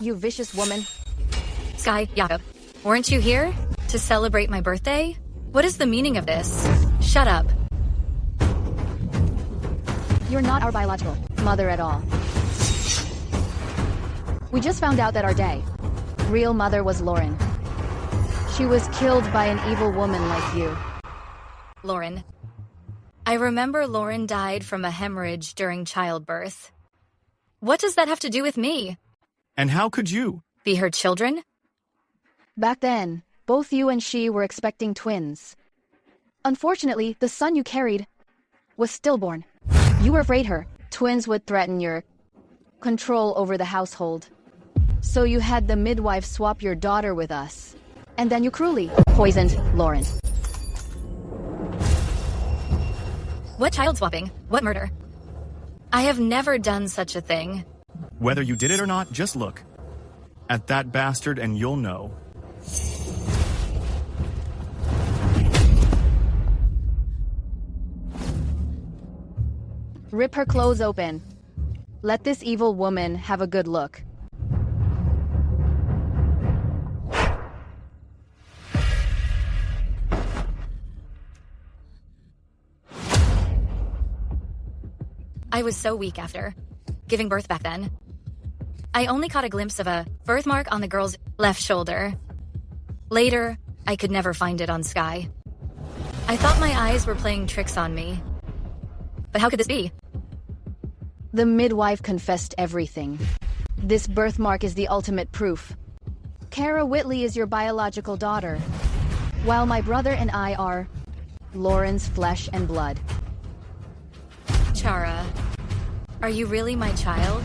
you vicious woman. Sky, Jakob, weren't you here to celebrate my birthday? What is the meaning of this? Shut up. You're not our biological mother at all. We just found out that our real mother was Lauren. She was killed by an evil woman like you. Lauren. I remember Lauren died from a hemorrhage during childbirth. What does that have to do with me? And how could you be her children? Back then, both you and she were expecting twins. Unfortunately, the son you carried was stillborn. You were afraid her twins would threaten your control over the household. So you had the midwife swap your daughter with us. And then you cruelly poisoned Lauren. What child swapping? What murder? I have never done such a thing. Whether you did it or not, just look at that bastard and you'll know. Rip her clothes open. Let this evil woman have a good look. I was so weak after giving birth back then. I only caught a glimpse of a birthmark on the girl's left shoulder. Later, I could never find it on Sky. I thought my eyes were playing tricks on me. But how could this be? The midwife confessed everything. This birthmark is the ultimate proof. Kara Whitley is your biological daughter, while my brother and I are Lauren's flesh and blood. Chara, are you really my child?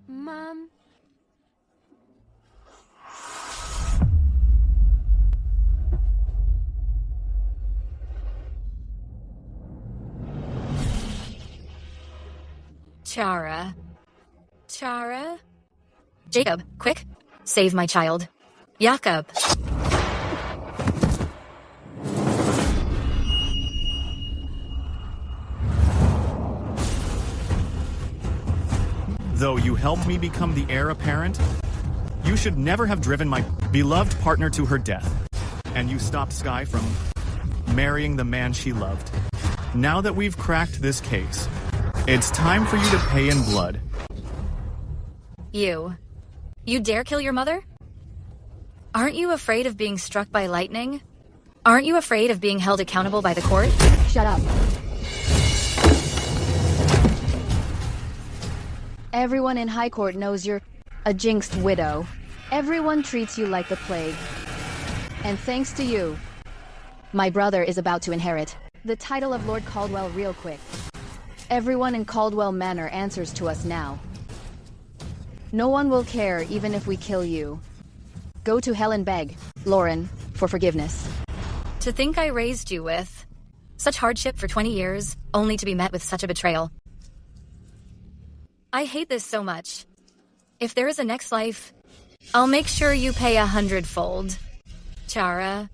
Mom? Chara. Chara? Jacob, quick! Save my child. Jakob. Though you helped me become the heir apparent, you should never have driven my beloved partner to her death. And you stopped Sky from marrying the man she loved. Now that we've cracked this case, it's time for you to pay in blood. You dare kill your mother? Aren't you afraid of being struck by lightning? Aren't you afraid of being held accountable by the court? Shut up. Everyone in High Court knows you're a jinxed widow. Everyone treats you like the plague. And thanks to you, my brother is about to inherit the title of Lord Caldwell real quick. Everyone in Caldwell Manor answers to us now. No one will care even if we kill you. Go to hell and beg, Lauren, for forgiveness. To think I raised you with such hardship for 20 years, only to be met with such a betrayal. I hate this so much. If there is a next life, I'll make sure you pay 100-fold. Chara,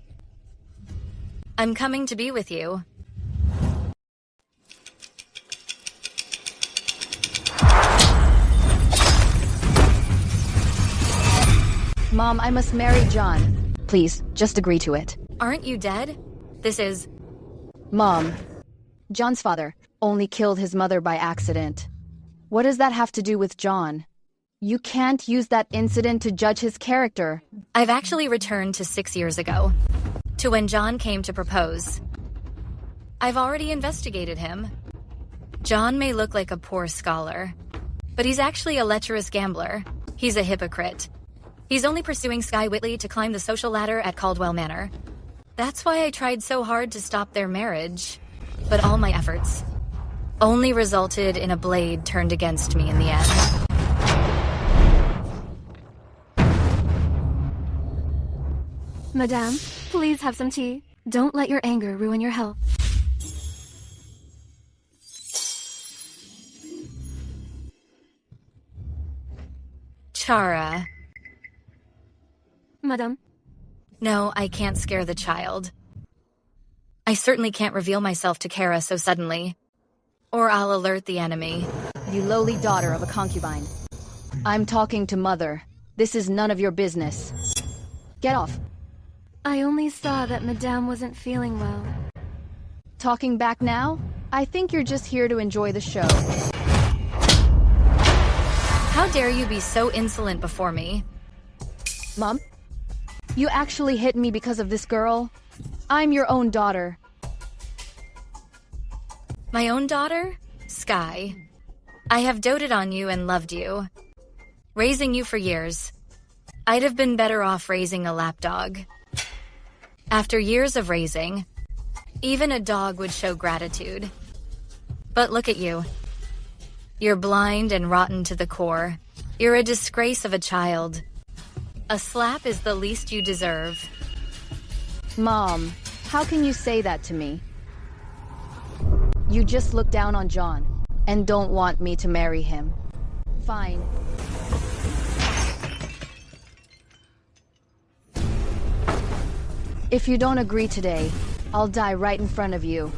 I'm coming to be with you. Mom, I must marry John. Please, just agree to it. Aren't you dead? This is... Mom, John's father only killed his mother by accident. What does that have to do with John? You can't use that incident to judge his character. I've actually returned to 6 years ago, to when John came to propose. I've already investigated him. John may look like a poor scholar, but he's actually a lecherous gambler. He's a hypocrite. He's only pursuing Sky Whitley to climb the social ladder at Caldwell Manor. That's why I tried so hard to stop their marriage. But all my efforts only resulted in a blade turned against me in the end. Madame, please have some tea. Don't let your anger ruin your health. Chara. Madame? No, I can't scare the child. I certainly can't reveal myself to Kara so suddenly. Or I'll alert the enemy. You lowly daughter of a concubine. I'm talking to Mother. This is none of your business. Get off. I only saw that Madame wasn't feeling well. Talking back now? I think you're just here to enjoy the show. How dare you be so insolent before me? Mom? You actually hit me because of this girl? I'm your own daughter. My own daughter? Sky. I have doted on you and loved you. Raising you for years. I'd have been better off raising a lapdog. After years of raising, even a dog would show gratitude. But look at you. You're blind and rotten to the core. You're a disgrace of a child. A slap is the least you deserve. Mom, how can you say that to me? You just look down on John and don't want me to marry him. Fine. If you don't agree today, I'll die right in front of you.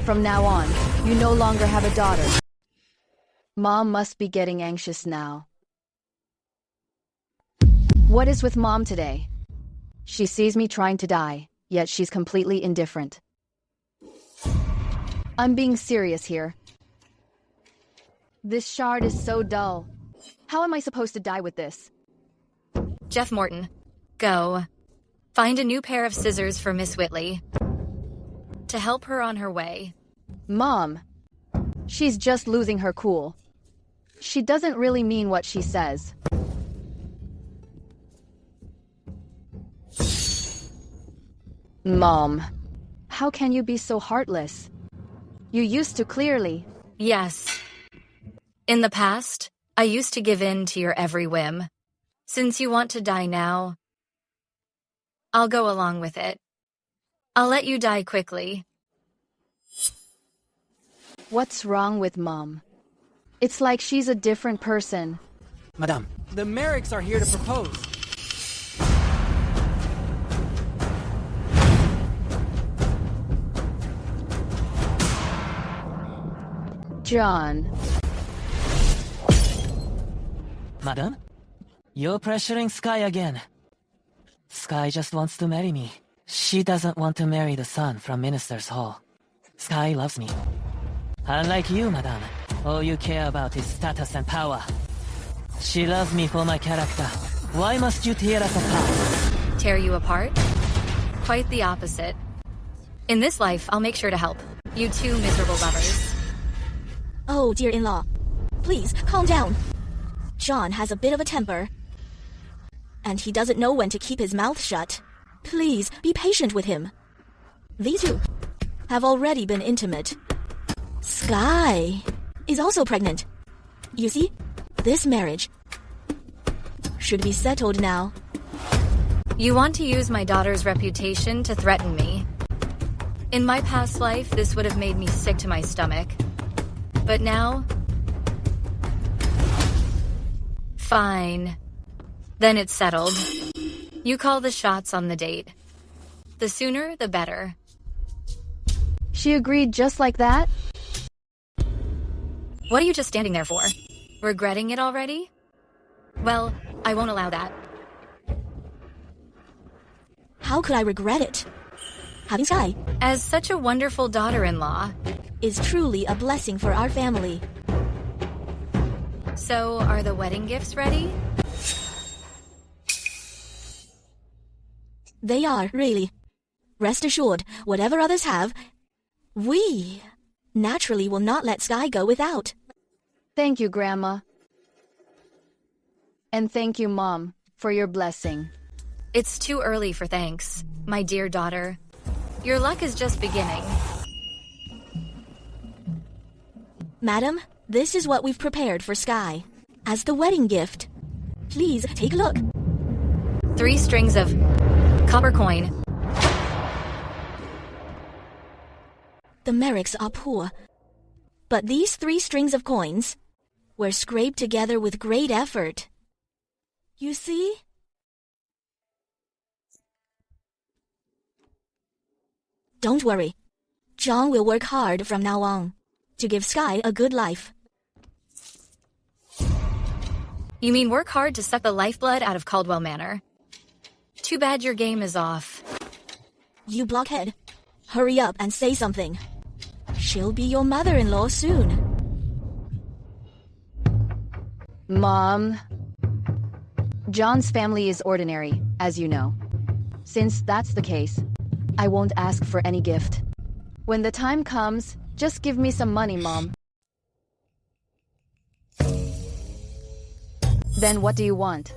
From now on, you no longer have a daughter. Mom must be getting anxious now. What is with Mom today? She sees me trying to die, yet she's completely indifferent. I'm being serious here. This shard is so dull. How am I supposed to die with this? Jeff Morton, go. Find a new pair of scissors for Miss Whitley. To help her on her way. Mom, she's just losing her cool. She doesn't really mean what she says. Mom, how can you be so heartless? You used to clearly. Yes. In the past, I used to give in to your every whim. Since you want to die now, I'll go along with it. I'll let you die quickly. What's wrong with Mom? It's like she's a different person. Madame, the Merricks are here to propose. John. Madame? You're pressuring Sky again. Sky just wants to marry me. She doesn't want to marry the son from Minister's Hall. Sky loves me. Unlike you, Madame, all you care about is status and power. She loves me for my character. Why must you tear us apart? Tear you apart? Quite the opposite. In this life, I'll make sure to help. You two miserable lovers. Oh, dear-in-law. Please, calm down. John has a bit of a temper. And he doesn't know when to keep his mouth shut. Please, be patient with him. These two have already been intimate. Sky is also pregnant. You see, this marriage should be settled now. You want to use my daughter's reputation to threaten me. In my past life, this would have made me sick to my stomach. But now... Fine. Then it's settled. You call the shots on the date. The sooner, the better. She agreed just like that? What are you just standing there for? Regretting it already? Well, I won't allow that. How could I regret it? Having Sky As such a wonderful daughter-in-law. is truly a blessing for our family. So, are the wedding gifts ready? They are, really. Rest assured, whatever others have, we naturally will not let Sky go without. Thank you, Grandma. And thank you, Mom, for your blessing. It's too early for thanks, my dear daughter. Your luck is just beginning. Madam, this is what we've prepared for Sky as the wedding gift. Please take a look. 3 strings of copper coin. The Merricks are poor, but these 3 strings of coins were scraped together with great effort. You see? Don't worry. John will work hard from now on to give Sky a good life. You mean work hard to suck the lifeblood out of Caldwell Manor? Too bad your game is off. You blockhead. Hurry up and say something. She'll be your mother-in-law soon. Mom. John's family is ordinary, as you know. Since that's the case, I won't ask for any gift. When the time comes, just give me some money, Mom. Then what do you want?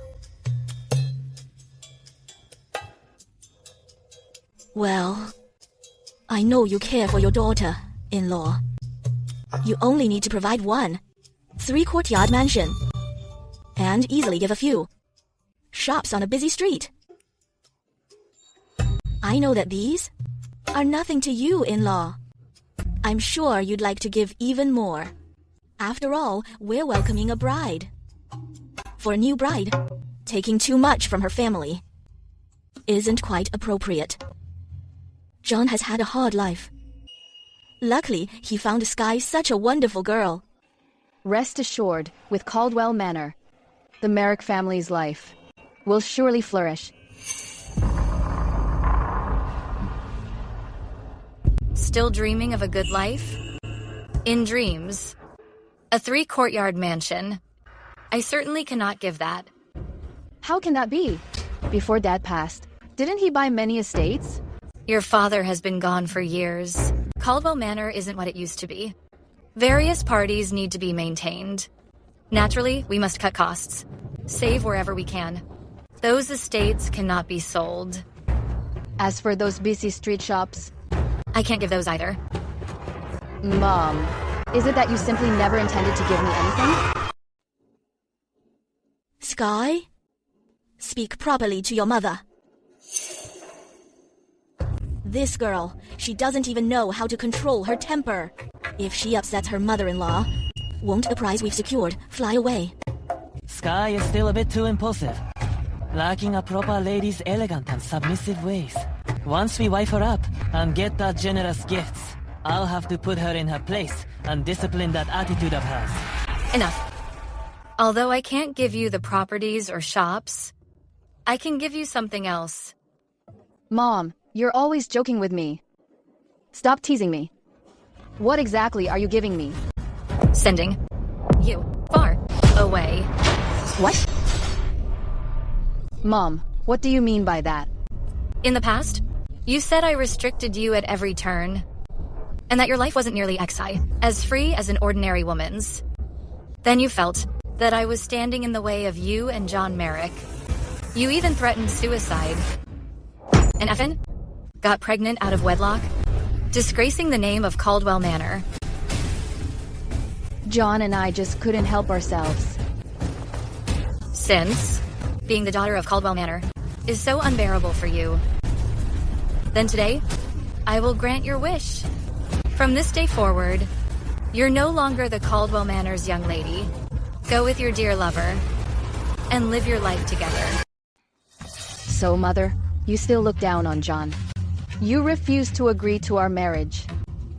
Well, I know you care for your daughter-in-law. You only need to provide one 3-courtyard mansion. And easily give a few shops on a busy street. I know that these are nothing to you, in-law. I'm sure you'd like to give even more. After all, we're welcoming a bride. For a new bride, taking too much from her family isn't quite appropriate. John has had a hard life. Luckily, he found Sky such a wonderful girl. Rest assured, with Caldwell Manor, the Merrick family's life will surely flourish. Still dreaming of a good life? In dreams. A 3-courtyard mansion. I certainly cannot give that. How can that be? Before Dad passed, didn't he buy many estates? Your father has been gone for years. Caldwell Manor isn't what it used to be. Various parties need to be maintained. Naturally, we must cut costs. Save wherever we can. Those estates cannot be sold. As for those busy street shops, I can't give those either. Mom, is it that you simply never intended to give me anything? Sky? Speak properly to your mother. This girl, she doesn't even know how to control her temper. If she upsets her mother-in-law, won't the prize we've secured fly away? Sky is still a bit too impulsive, lacking a proper lady's elegant and submissive ways. Once we wife her up and get that generous gifts, I'll have to put her in her place and discipline that attitude of hers. Enough. Although I can't give you the properties or shops, I can give you something else. Mom, you're always joking with me. Stop teasing me. What exactly are you giving me? Sending you far away. What? Mom, what do you mean by that? In the past, you said I restricted you at every turn, and that your life wasn't nearly as free as an ordinary woman's. Then you felt that I was standing in the way of you and John Merrick. You even threatened suicide. And Effin got pregnant out of wedlock, disgracing the name of Caldwell Manor. John and I just couldn't help ourselves. Since being the daughter of Caldwell Manor is so unbearable for you, then today, I will grant your wish. From this day forward, you're no longer the Caldwell Manor's young lady. Go with your dear lover and live your life together. So, Mother, you still look down on John. You refuse to agree to our marriage.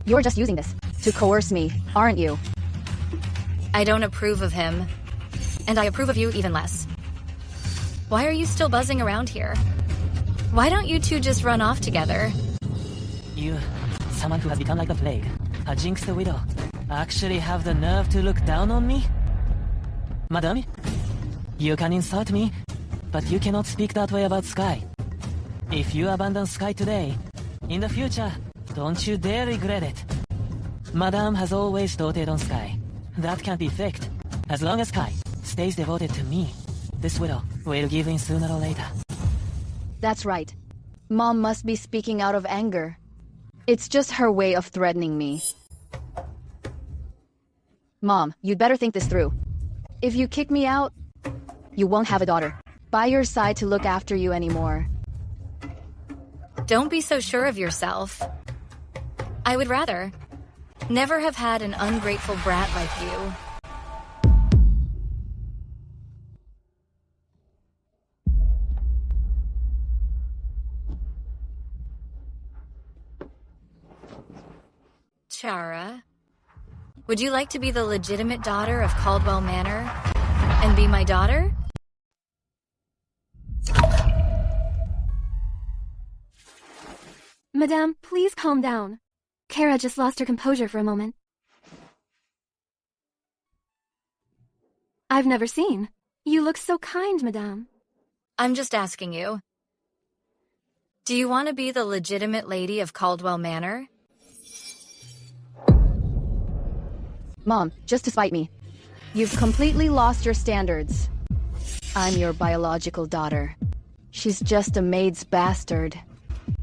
You're just using this to coerce me, aren't you? I don't approve of him, and I approve of you even less. Why are you still buzzing around here? Why don't you two just run off together? You, someone who has become like the plague, a jinxed widow, actually have the nerve to look down on me? Madame, you can insult me, but you cannot speak that way about Sky. If you abandon Sky today, in the future, don't you dare regret it. Madame has always doted on Sky. That can't be faked. As long as Sky stays devoted to me, this widow will give in sooner or later. That's right. Mom must be speaking out of anger. It's just her way of threatening me. Mom, you'd better think this through. If you kick me out, you won't have a daughter by your side to look after you anymore. Don't be so sure of yourself. I would rather never have had an ungrateful brat like you. Chara, would you like to be the legitimate daughter of Caldwell Manor and be my daughter? Madame, please calm down. Kara just lost her composure for a moment. I've never seen. You look so kind, Madame. I'm just asking you. Do you want to be the legitimate lady of Caldwell Manor? Mom, just to spite me. You've completely lost your standards. I'm your biological daughter. She's just a maid's bastard.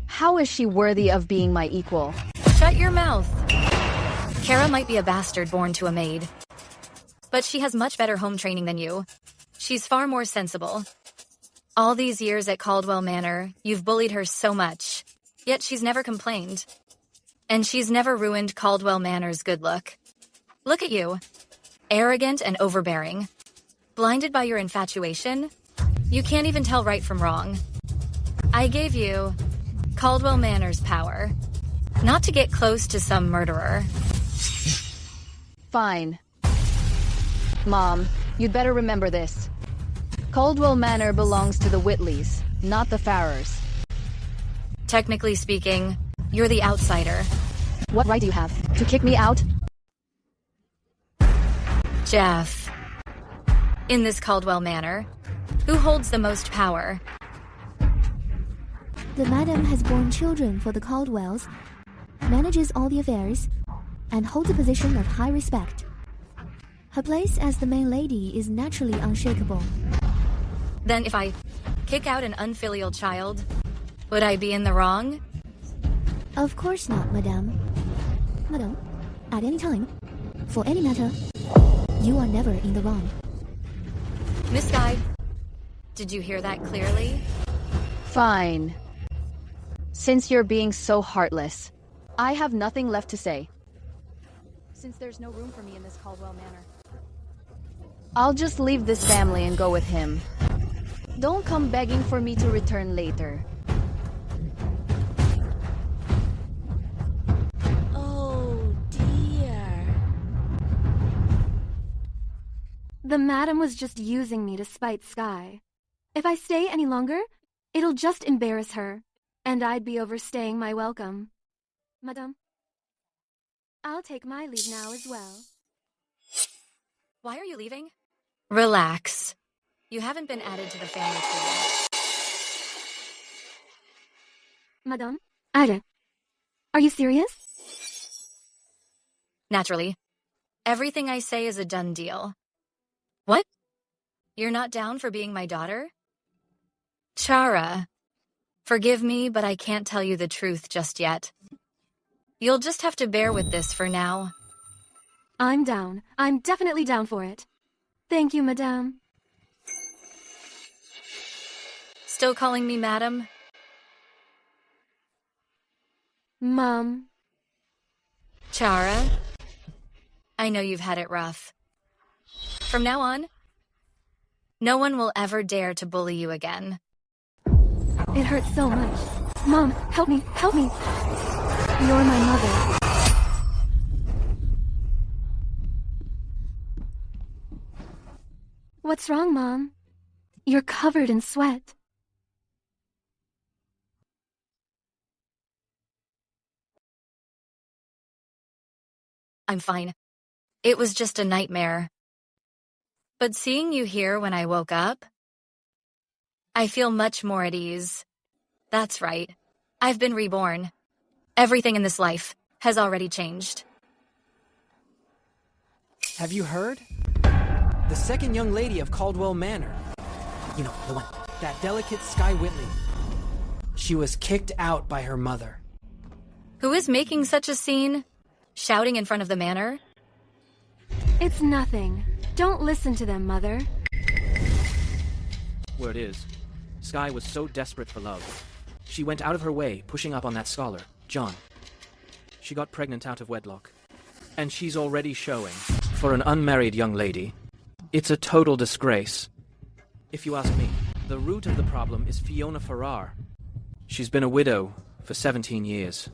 How is she worthy of being my equal? Shut your mouth. Kara might be a bastard born to a maid, but she has much better home training than you. She's far more sensible. All these years at Caldwell Manor, you've bullied her so much, yet she's never complained. And she's never ruined Caldwell Manor's good look. Look at you. Arrogant and overbearing. Blinded by your infatuation, you can't even tell right from wrong. I gave you Caldwell Manor's power, not to get close to some murderer. Fine. Mom, you'd better remember this. Caldwell Manor belongs to the Whitleys, not the Farrers. Technically speaking, you're the outsider. What right do you have to kick me out? Jeff. In this Caldwell Manor, who holds the most power? The madam has borne children for the Caldwells, manages all the affairs, and holds a position of high respect. Her place as the main lady is naturally unshakable. Then if I kick out an unfilial child, would I be in the wrong? Of course not, madame. Madame, at any time, for any matter, you are never in the wrong. Miss Guy, did you hear that clearly? Fine. Since you're being so heartless, I have nothing left to say. Since there's no room for me in this Caldwell Manor, I'll just leave this family and go with him. Don't come begging for me to return later. Oh, dear. The madam was just using me to spite Sky. If I stay any longer, it'll just embarrass her, and I'd be overstaying my welcome. Madame, I'll take my leave now as well. Why are you leaving? Relax. You haven't been added to the family tree yet. Madame, are you serious? Naturally. Everything I say is a done deal. What? You're not down for being my daughter? Chara, forgive me, but I can't tell you the truth just yet. You'll just have to bear with this for now. I'm down. I'm definitely down for it. Thank you, Madame. Still calling me madam? Mom. Chara, I know you've had it rough. From now on, no one will ever dare to bully you again. It hurts so much. Mom, help me, help me. You're my mother. What's wrong, Mom? You're covered in sweat. I'm fine. It was just a nightmare. But seeing you here when I woke up, I feel much more at ease. That's right. I've been reborn. Everything in this life has already changed. Have you heard? The second young lady of Caldwell Manor. You know, the one. That delicate Sky Whitley. She was kicked out by her mother. Who is making such a scene? Shouting in front of the manor? It's nothing. Don't listen to them, Mother. Word is, Sky was so desperate for love. She went out of her way, pushing up on that scholar, John. She got pregnant out of wedlock. And she's already showing. For an unmarried young lady, it's a total disgrace. If you ask me, the root of the problem is Fiona Farrar. She's been a widow for 17 years.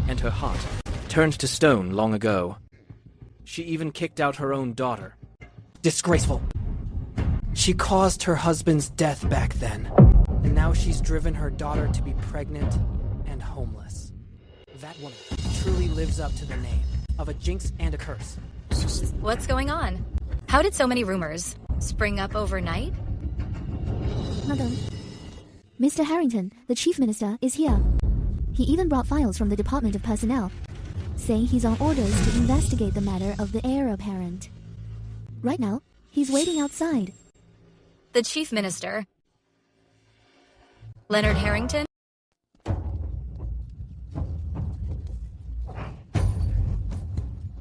And her heart turned to stone long ago. She even kicked out her own daughter. Disgraceful. She caused her husband's death back then, and now she's driven her daughter to be pregnant and homeless. That woman truly lives up to the name of a jinx and a curse. What's going on? How did so many rumors spring up overnight? Madam, Mr. Harrington, the Chief Minister, is here. He even brought files from the Department of Personnel, saying he's on orders to investigate the matter of the heir apparent. Right now, he's waiting outside. The Chief Minister? Leonard Harrington?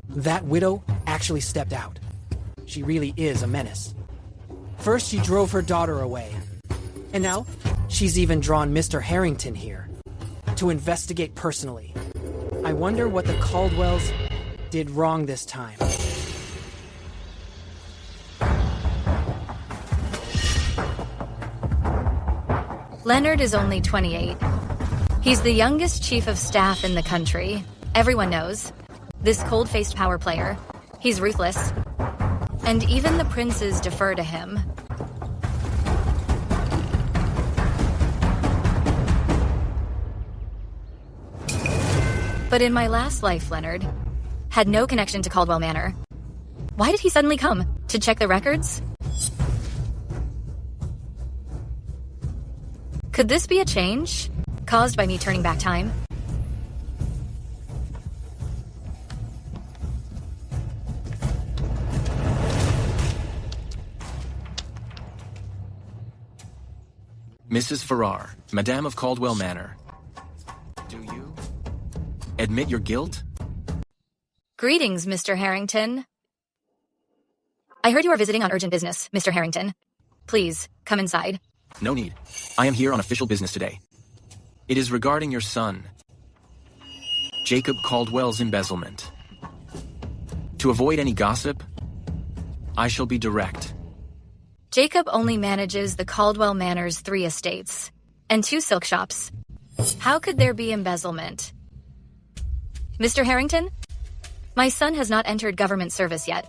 That widow actually stepped out. She really is a menace. First she drove her daughter away, and now she's even drawn Mr. Harrington here to investigate personally. I wonder what the Caldwells did wrong this time. Leonard is only 28. He's the youngest chief of staff in the country. Everyone knows. This cold-faced power player. He's ruthless. And even the princes defer to him. But in my last life, Leonard had no connection to Caldwell Manor. Why did he suddenly come? To check the records? Could this be a change caused by me turning back time? Mrs. Farrar, Madame of Caldwell Manor. Do you admit your guilt? Greetings, Mr. Harrington. I heard you are visiting on urgent business, Mr. Harrington. Please, come inside. No need. I am here on official business today. It is regarding your son, Jacob Caldwell's embezzlement. To avoid any gossip, I shall be direct. Jacob only manages the Caldwell Manor's 3 estates and 2 silk shops. How could there be embezzlement? Mr. Harrington, my son has not entered government service yet.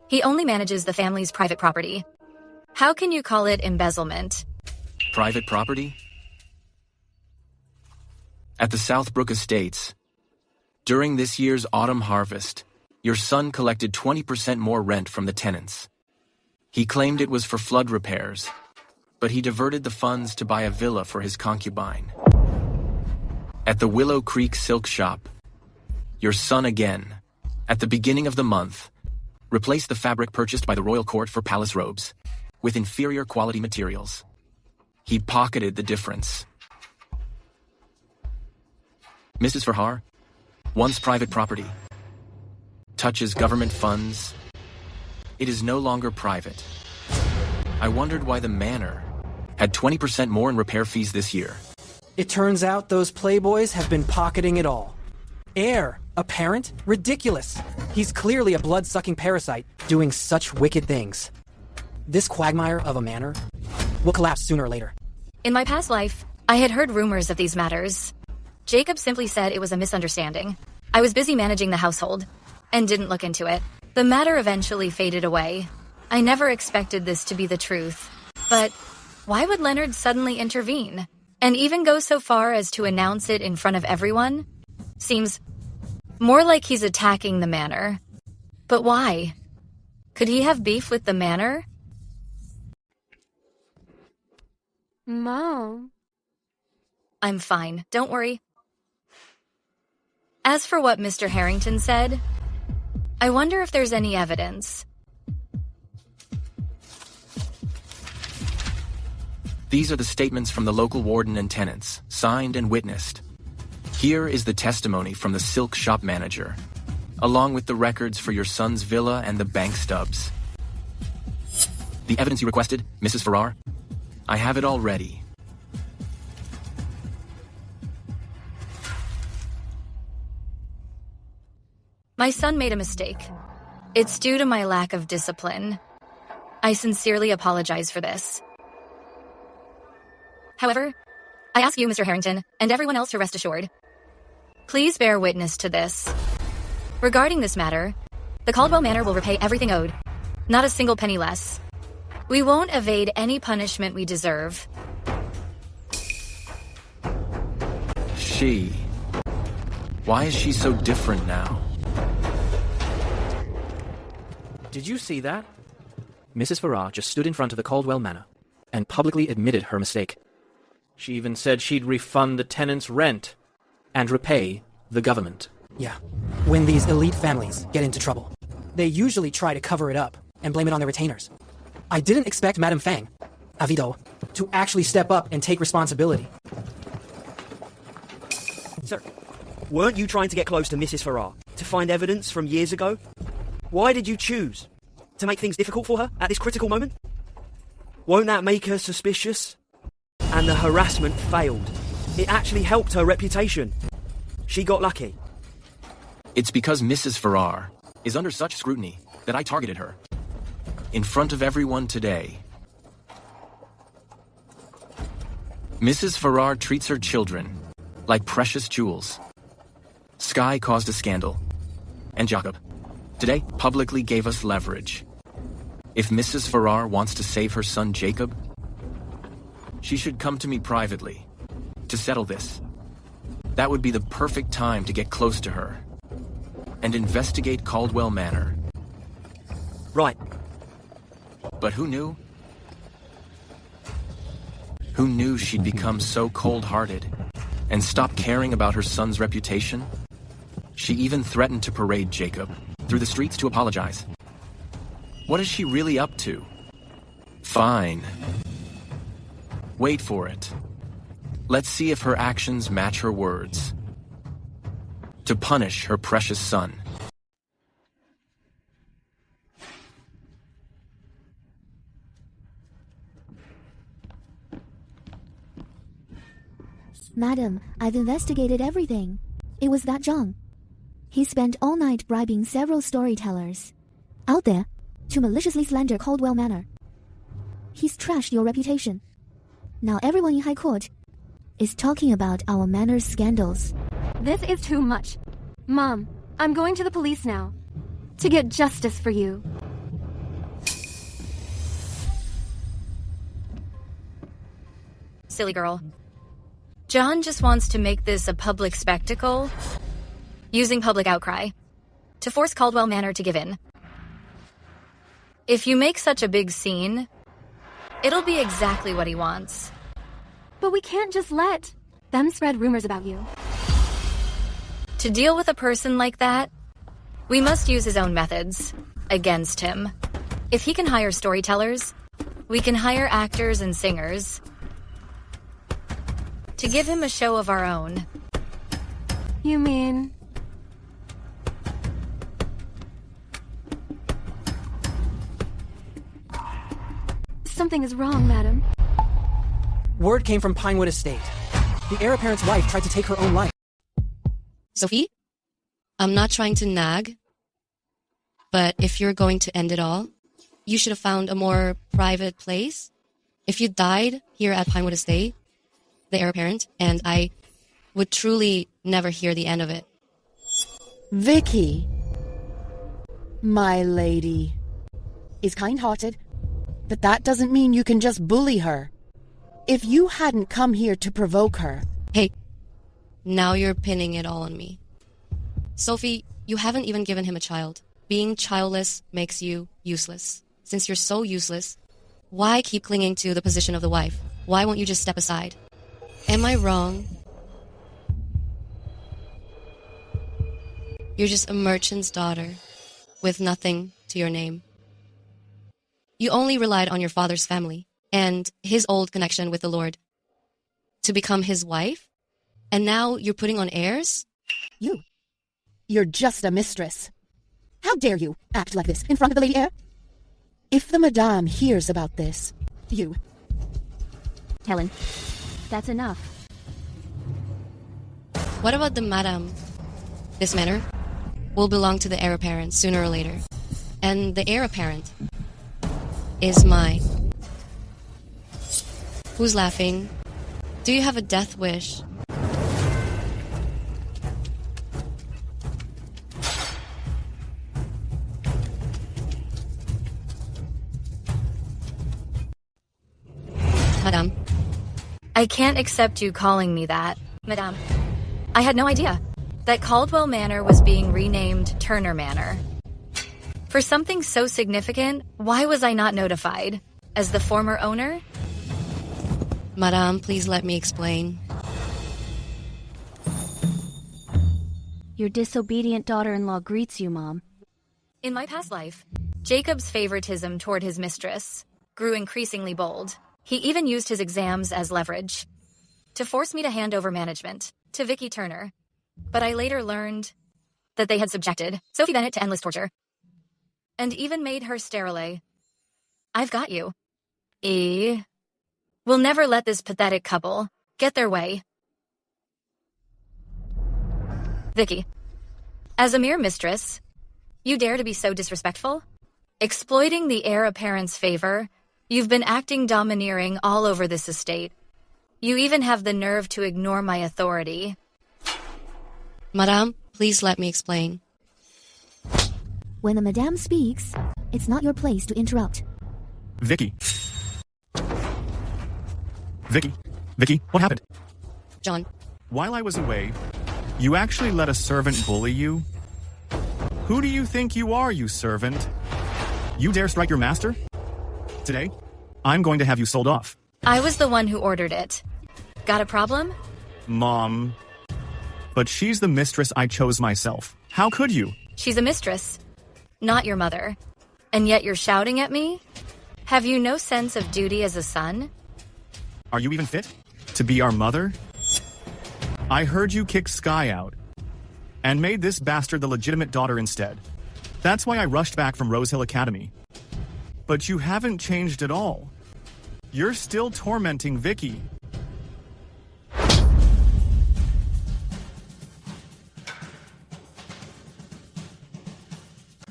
He only manages the family's private property. How can you call it embezzlement? Private property? At the Southbrook Estates, during this year's autumn harvest, your son collected 20% more rent from the tenants. He claimed it was for flood repairs, but he diverted the funds to buy a villa for his concubine. At the Willow Creek Silk Shop, your son again, at the beginning of the month, replaced the fabric purchased by the royal court for palace robes with inferior quality materials. He pocketed the difference. Mrs. Farrar, once private property, touches government funds. It is no longer private. I wondered why the manor had 20% more in repair fees this year. It turns out those playboys have been pocketing it all. Heir apparent? Ridiculous. He's clearly a blood-sucking parasite doing such wicked things. This quagmire of a manor will collapse sooner or later. In my past life, I had heard rumors of these matters. Jacob simply said it was a misunderstanding. I was busy managing the household and didn't look into it. The matter eventually faded away. I never expected this to be the truth. But why would Leonard suddenly intervene? And even go so far as to announce it in front of everyone? Seems more like he's attacking the manor. But why? Could he have beef with the manor? Mom. I'm fine, don't worry. As for what Mr. Harrington said, I wonder if there's any evidence. These are the statements from the local warden and tenants, signed and witnessed. Here is the testimony from the silk shop manager, along with the records for your son's villa and the bank stubs. The evidence you requested, Mrs. Farrar? I have it all ready. My son made a mistake. It's due to my lack of discipline. I sincerely apologize for this. However, I ask you, Mr. Harrington, and everyone else to rest assured. Please bear witness to this. Regarding this matter, the Caldwell Manor will repay everything owed. Not a single penny less. We won't evade any punishment we deserve. She... Why is she so different now? Did you see that? Mrs. Farrar just stood in front of the Caldwell Manor and publicly admitted her mistake. She even said she'd refund the tenants' rent and repay the government. Yeah. When these elite families get into trouble, they usually try to cover it up and blame it on their retainers. I didn't expect Madame Fang, Avido, to actually step up and take responsibility. Sir, weren't you trying to get close to Mrs. Farrar to find evidence from years ago? Why did you choose to make things difficult for her at this critical moment? Won't that make her suspicious? And the harassment failed. It actually helped her reputation. She got lucky. It's because Mrs. Farrar is under such scrutiny that I targeted her. In front of everyone today. Mrs. Farrar treats her children like precious jewels. Sky caused a scandal. And Jacob, today, publicly gave us leverage. If Mrs. Farrar wants to save her son Jacob, she should come to me privately to settle this. That would be the perfect time to get close to her and investigate Caldwell Manor. Right. But who knew? Who knew she'd become so cold-hearted and stop caring about her son's reputation? She even threatened to parade Jacob through the streets to apologize. What is she really up to? Fine. Wait for it. Let's see if her actions match her words. To punish her precious son. Madam, I've investigated everything. It was that John. He spent all night bribing several storytellers out there to maliciously slander Caldwell Manor. He's trashed your reputation. Now everyone in High Court is talking about our manor's scandals. This is too much. Mom, I'm going to the police now to get justice for you. Silly girl. John just wants to make this a public spectacle, using public outcry, to force Caldwell Manor to give in. If you make such a big scene, it'll be exactly what he wants. But we can't just let them spread rumors about you. To deal with a person like that, we must use his own methods against him. If he can hire storytellers, we can hire actors and singers to give him a show of our own. You mean... Something is wrong, madam. Word came from Pinewood Estate. The heir apparent's wife tried to take her own life. Sophie, I'm not trying to nag, but if you're going to end it all, you should have found a more private place. If you died here at Pinewood Estate, the heir apparent, and I would truly never hear the end of it. Vicky, my lady, is kind-hearted, but that doesn't mean you can just bully her. If you hadn't come here to provoke her... Hey, now you're pinning it all on me. Sophie, you haven't even given him a child. Being childless makes you useless. Since you're so useless, why keep clinging to the position of the wife? Why won't you just step aside? Am I wrong? You're just a merchant's daughter with nothing to your name. You only relied on your father's family and his old connection with the Lord to become his wife, and now you're putting on airs? You're just a mistress. How dare you act like this in front of the lady heir? If the madame hears about this, you... Helen, that's enough. What about the madam? This manor will belong to the heir apparent sooner or later. And the heir apparent is mine. Who's laughing? Do you have a death wish? I can't accept you calling me that, Madame. I had no idea that Caldwell Manor was being renamed Turner Manor. For something so significant, why was I not notified? As the former owner? Madame, please let me explain. Your disobedient daughter-in-law greets you, Mom. In my past life, Jacob's favoritism toward his mistress grew increasingly bold. He even used his exams as leverage to force me to hand over management to Vicky Turner. But I later learned that they had subjected Sophie Bennett to endless torture and even made her sterile. I've got you. We'll never let this pathetic couple get their way. Vicky, as a mere mistress, you dare to be so disrespectful? Exploiting the heir apparent's favor, you've been acting domineering all over this estate. You even have the nerve to ignore my authority. Madame, please let me explain. When the Madame speaks, it's not your place to interrupt. Vicky, what happened? John. While I was away, you actually let a servant bully you? Who do you think you are, you servant? You dare strike your master? Today, I'm going to have you sold off. I was the one who ordered it. Got a problem? Mom. But she's the mistress I chose myself. How could you? She's a mistress, not your mother. And yet you're shouting at me? Have you no sense of duty as a son? Are you even fit to be our mother? I heard you kick Sky out and made this bastard the legitimate daughter instead. That's why I rushed back from Rose Hill Academy. But you haven't changed at all. You're still tormenting Vicky.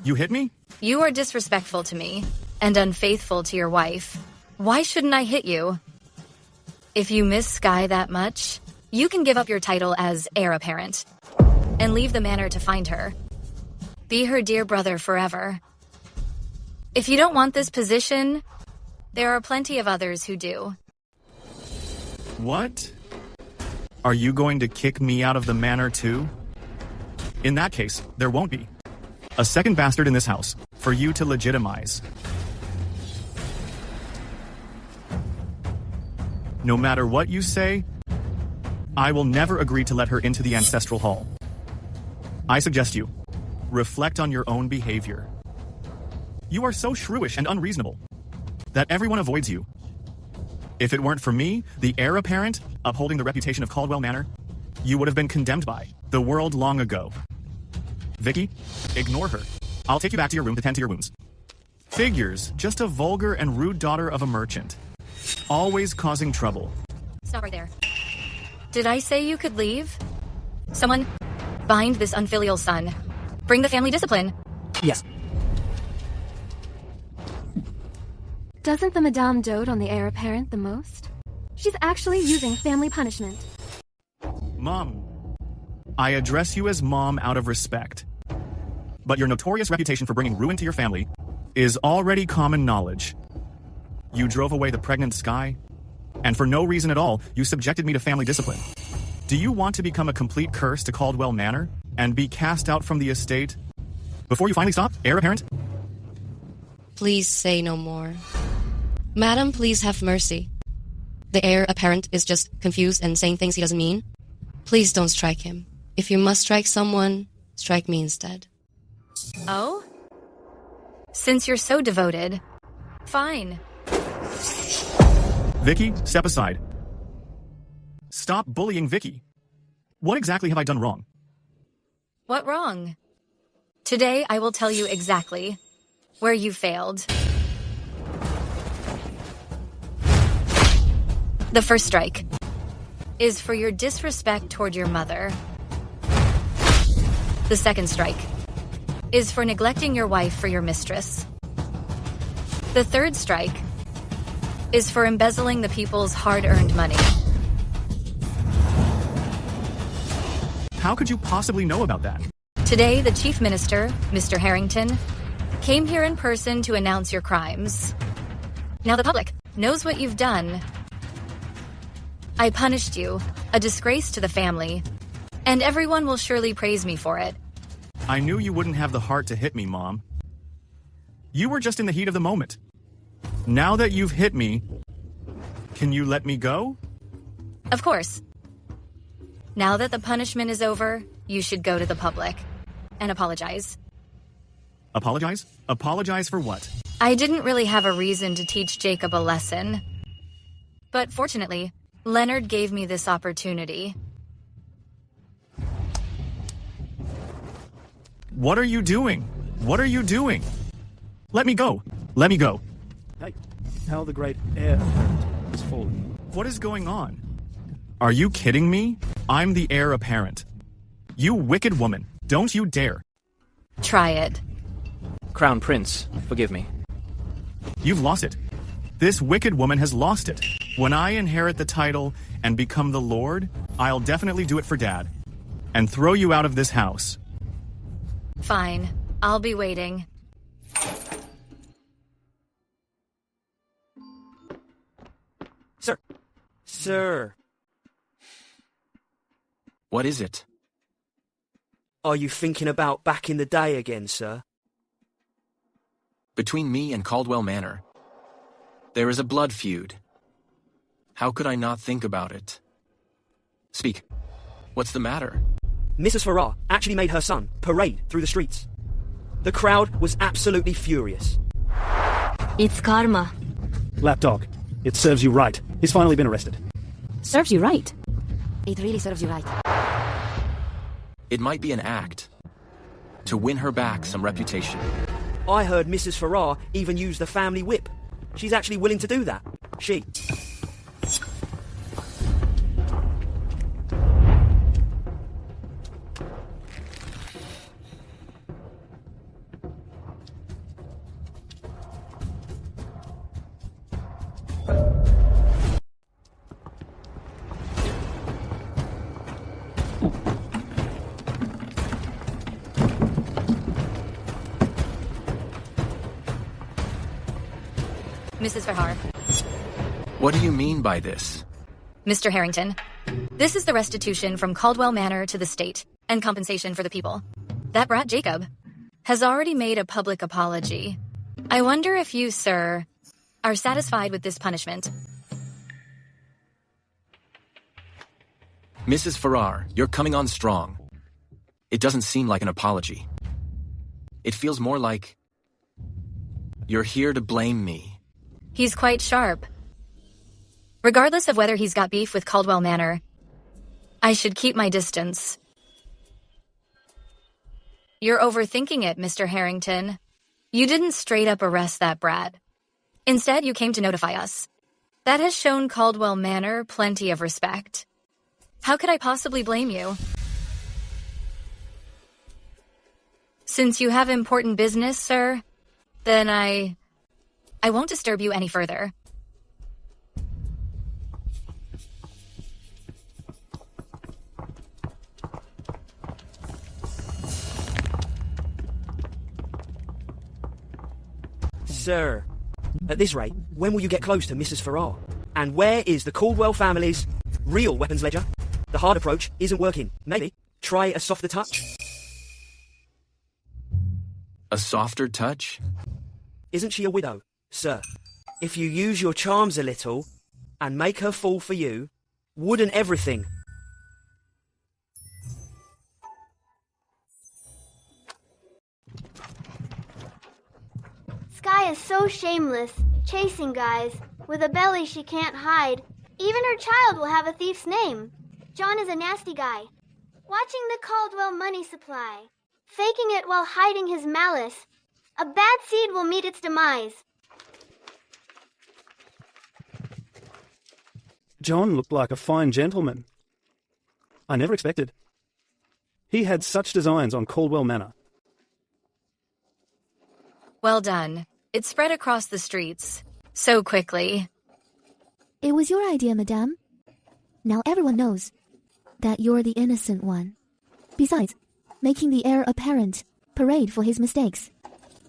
You hit me? You are disrespectful to me and unfaithful to your wife. Why shouldn't I hit you? If you miss Sky that much, you can give up your title as heir apparent and leave the manor to find her. Be her dear brother forever. If you don't want this position, there are plenty of others who do. What? Are you going to kick me out of the manor too? In that case, there won't be a second bastard in this house for you to legitimize. No matter what you say, I will never agree to let her into the ancestral hall. I suggest you reflect on your own behavior. You are so shrewish and unreasonable that everyone avoids you. If it weren't for me, the heir apparent, upholding the reputation of Caldwell Manor, you would have been condemned by the world long ago. Vicky, ignore her. I'll take you back to your room to tend to your wounds. Figures, just a vulgar and rude daughter of a merchant. Always causing trouble. Stop right there. Did I say you could leave? Someone, bind this unfilial son. Bring the family discipline. Yes. Doesn't the Madame dote on the heir apparent the most? She's actually using family punishment. Mom, I address you as Mom out of respect. But your notorious reputation for bringing ruin to your family is already common knowledge. You drove away the pregnant Sky, and for no reason at all, you subjected me to family discipline. Do you want to become a complete curse to Caldwell Manor and be cast out from the estate before you finally stop, heir apparent? Please say no more. Madam, please have mercy. The heir apparent is just confused and saying things he doesn't mean. Please don't strike him. If you must strike someone, strike me instead. Oh? Since you're so devoted, fine. Vicky, step aside. Stop bullying Vicky. What exactly have I done wrong? What wrong? Today I will tell you exactly where you failed. The first strike is for your disrespect toward your mother. The second strike is for neglecting your wife for your mistress. The third strike is for embezzling the people's hard-earned money. How could you possibly know about that? Today, the Chief Minister, Mr. Harrington, came here in person to announce your crimes. Now the public knows what you've done. I punished you, a disgrace to the family, and everyone will surely praise me for it. I knew you wouldn't have the heart to hit me, Mom. You were just in the heat of the moment. Now that you've hit me, can you let me go? Of course. Now that the punishment is over, you should go to the public and apologize. Apologize? Apologize for what? I didn't really have a reason to teach Jacob a lesson. But fortunately, Leonard gave me this opportunity. What are you doing? What are you doing? Let me go. Let me go. Hey, how the great heir apparent has fallen. What is going on? Are you kidding me? I'm the heir apparent. You wicked woman. Don't you dare. Try it. Crown Prince, forgive me. You've lost it. This wicked woman has lost it. When I inherit the title and become the Lord, I'll definitely do it for Dad. And throw you out of this house. Fine. I'll be waiting. Sir. What is it? Are you thinking about back in the day again, sir? Between me and Caldwell Manor, there is a blood feud. How could I not think about it? Speak. What's the matter? Mrs. Farrar actually made her son parade through the streets. The crowd was absolutely furious. It's karma. Lapdog, it serves you right. He's finally been arrested. Serves you right. It really serves you right. It might be an act to win her back some reputation. I heard Mrs. Farrar even use the family whip. She's actually willing to do that. She. Mrs. Farrar. What do you mean by this? Mr. Harrington, this is the restitution from Caldwell Manor to the state, and compensation for the people. That brat Jacob has already made a public apology. I wonder if you, sir, are satisfied with this punishment. Mrs. Farrar, you're coming on strong. It doesn't seem like an apology. It feels more like you're here to blame me. He's quite sharp. Regardless of whether he's got beef with Caldwell Manor, I should keep my distance. You're overthinking it, Mr. Harrington. You didn't straight up arrest that brat. Instead, you came to notify us. That has shown Caldwell Manor plenty of respect. How could I possibly blame you? Since you have important business, sir, then I won't disturb you any further. Sir, at this rate, when will you get close to Mrs. Farrar? And where is the Caldwell family's real weapons ledger? The hard approach isn't working. Maybe try a softer touch. A softer touch? Isn't she a widow? Sir, if you use your charms a little and make her fall for you, wouldn't everything? Sky is so shameless, chasing guys, with a belly she can't hide. Even her child will have a thief's name. John is a nasty guy, watching the Caldwell money supply, faking it while hiding his malice. A bad seed will meet its demise. John looked like a fine gentleman. I never expected. He had such designs on Caldwell Manor. Well done. It spread across the streets so quickly. It was your idea, madame. Now everyone knows that you're the innocent one. Besides, making the heir apparent parade for his mistakes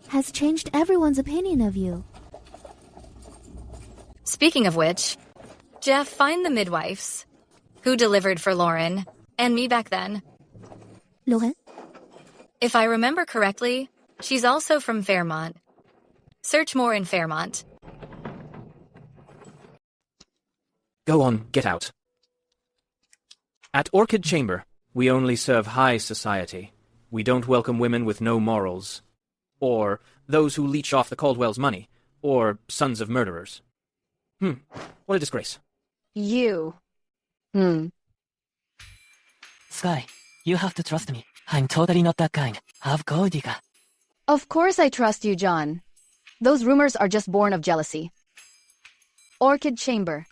has changed everyone's opinion of you. Speaking of which, Jeff, find the midwives. Who delivered for Lauren? And me back then. Lauren? If I remember correctly, she's also from Fairmont. Search more in Fairmont. Go on, get out. At Orchid Chamber, we only serve high society. We don't welcome women with no morals. Or those who leech off the Caldwell's money. Or sons of murderers. What a disgrace. You. Sky, you have to trust me. I'm totally not that kind of gold digger. Of course I trust you, John. Those rumors are just born of jealousy. Orchid Chamber.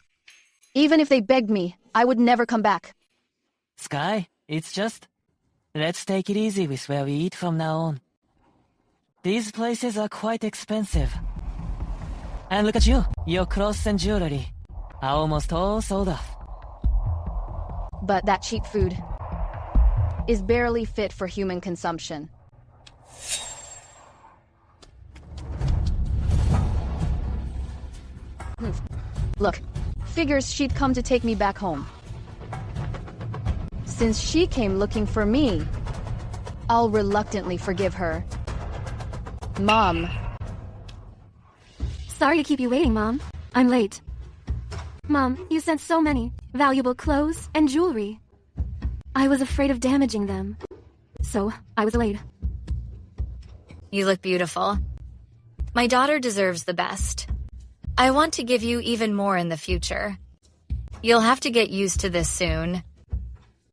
Even if they begged me, I would never come back. Sky, it's just... let's take it easy with where we eat from now on. These places are quite expensive. And look at you, your clothes and jewelry are almost all sold off. But that cheap food is barely fit for human consumption. Look, figures she'd come to take me back home. Since she came looking for me, I'll reluctantly forgive her. Mom. Sorry to keep you waiting, Mom. I'm late. Mom, you sent so many valuable clothes and jewelry. I was afraid of damaging them, so I was late. You look beautiful. My daughter deserves the best. I want to give you even more in the future. You'll have to get used to this soon.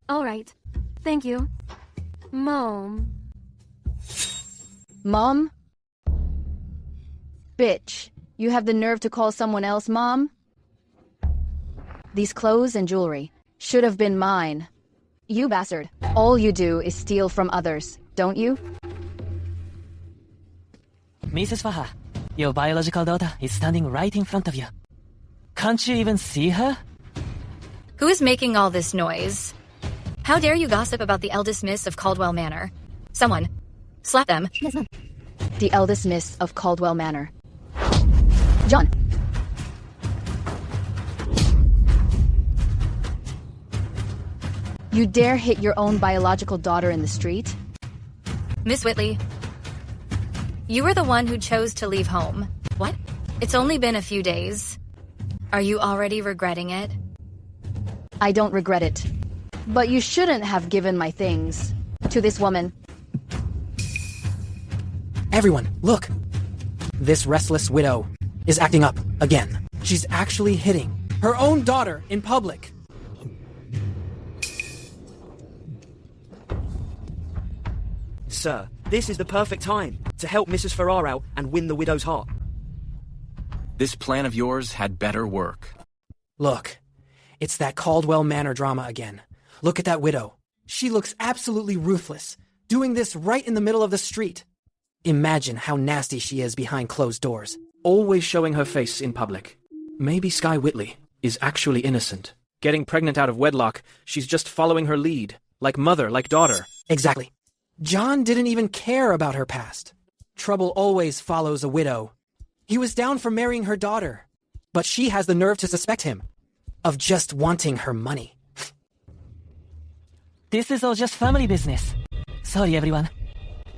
All right. Thank you. Mom. Mom? Bitch, you have the nerve to call someone else Mom? These clothes and jewelry should have been mine. You bastard. All you do is steal from others, don't you? Mrs. Faha, your biological daughter is standing right in front of you. Can't you even see her? Who is making all this noise? How dare you gossip about the eldest miss of Caldwell Manor? Someone, slap them. Yes, Mom. The eldest miss of Caldwell Manor. John. You dare hit your own biological daughter in the street? Miss Whitley, you were the one who chose to leave home. What? It's only been a few days. Are you already regretting it? I don't regret it. But you shouldn't have given my things to this woman. Everyone, look! This restless widow is acting up again. She's actually hitting her own daughter in public. Sir, this is the perfect time to help Mrs. Farrar out and win the widow's heart. This plan of yours had better work. Look, it's that Caldwell Manor drama again. Look at that widow. She looks absolutely ruthless, doing this right in the middle of the street. Imagine how nasty she is behind closed doors. Always showing her face in public. Maybe Sky Whitley is actually innocent. Getting pregnant out of wedlock, she's just following her lead. Like mother, like daughter. Exactly. John didn't even care about her past. Trouble always follows a widow. He was down for marrying her daughter, but she has the nerve to suspect him of just wanting her money. This is all just family business. Sorry, everyone.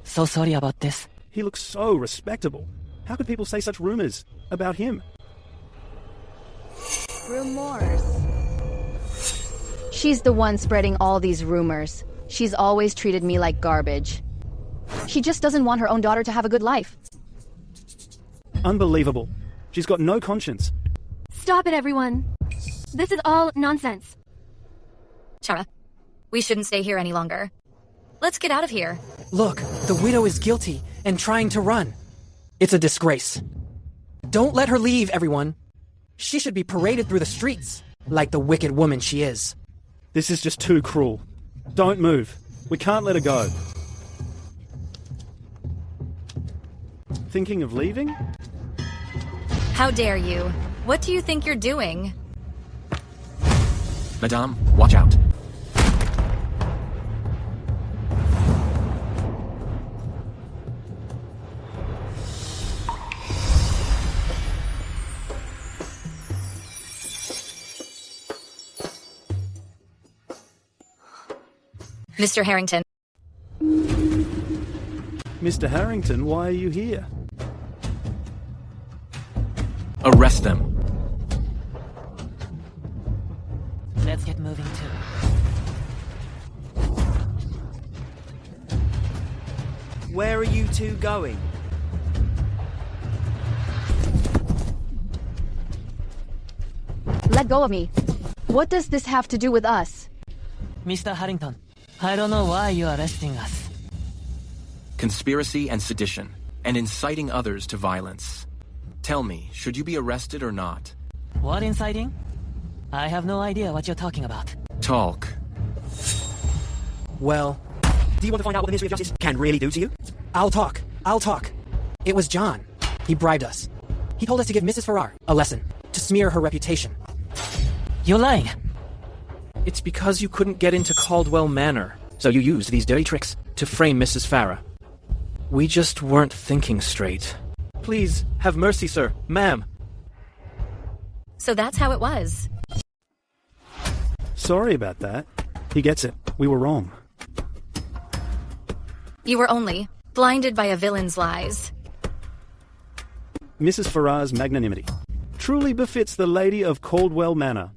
So sorry about this. He looks so respectable. How could people say such rumors about him? Rumors. She's the one spreading all these rumors. She's always treated me like garbage. She just doesn't want her own daughter to have a good life. Unbelievable. She's got no conscience. Stop it, everyone. This is all nonsense. Chara, we shouldn't stay here any longer. Let's get out of here. Look, the widow is guilty and trying to run. It's a disgrace. Don't let her leave, everyone. She should be paraded through the streets, like the wicked woman she is. This is just too cruel. Don't move. We can't let her go. Thinking of leaving? How dare you? What do you think you're doing? Madame, watch out. Mr. Harrington. Mr. Harrington, why are you here? Arrest them. Let's get moving too. Where are you two going? Let go of me. What does this have to do with us? Mr. Harrington, I don't know why you are arresting us. Conspiracy and sedition, and inciting others to violence. Tell me, should you be arrested or not? What inciting? I have no idea what you're talking about. Talk. Well, do you want to find out what the Ministry of Justice can really do to you? I'll talk. It was John. He bribed us. He told us to give Mrs. Farrar a lesson, to smear her reputation. You're lying. It's because you couldn't get into Caldwell Manor, so you used these dirty tricks to frame Mrs. Farrar. We just weren't thinking straight. Please, have mercy, sir. Ma'am. So that's how it was. Sorry about that. He gets it. We were wrong. You were only blinded by a villain's lies. Mrs. Farrar's magnanimity truly befits the Lady of Caldwell Manor.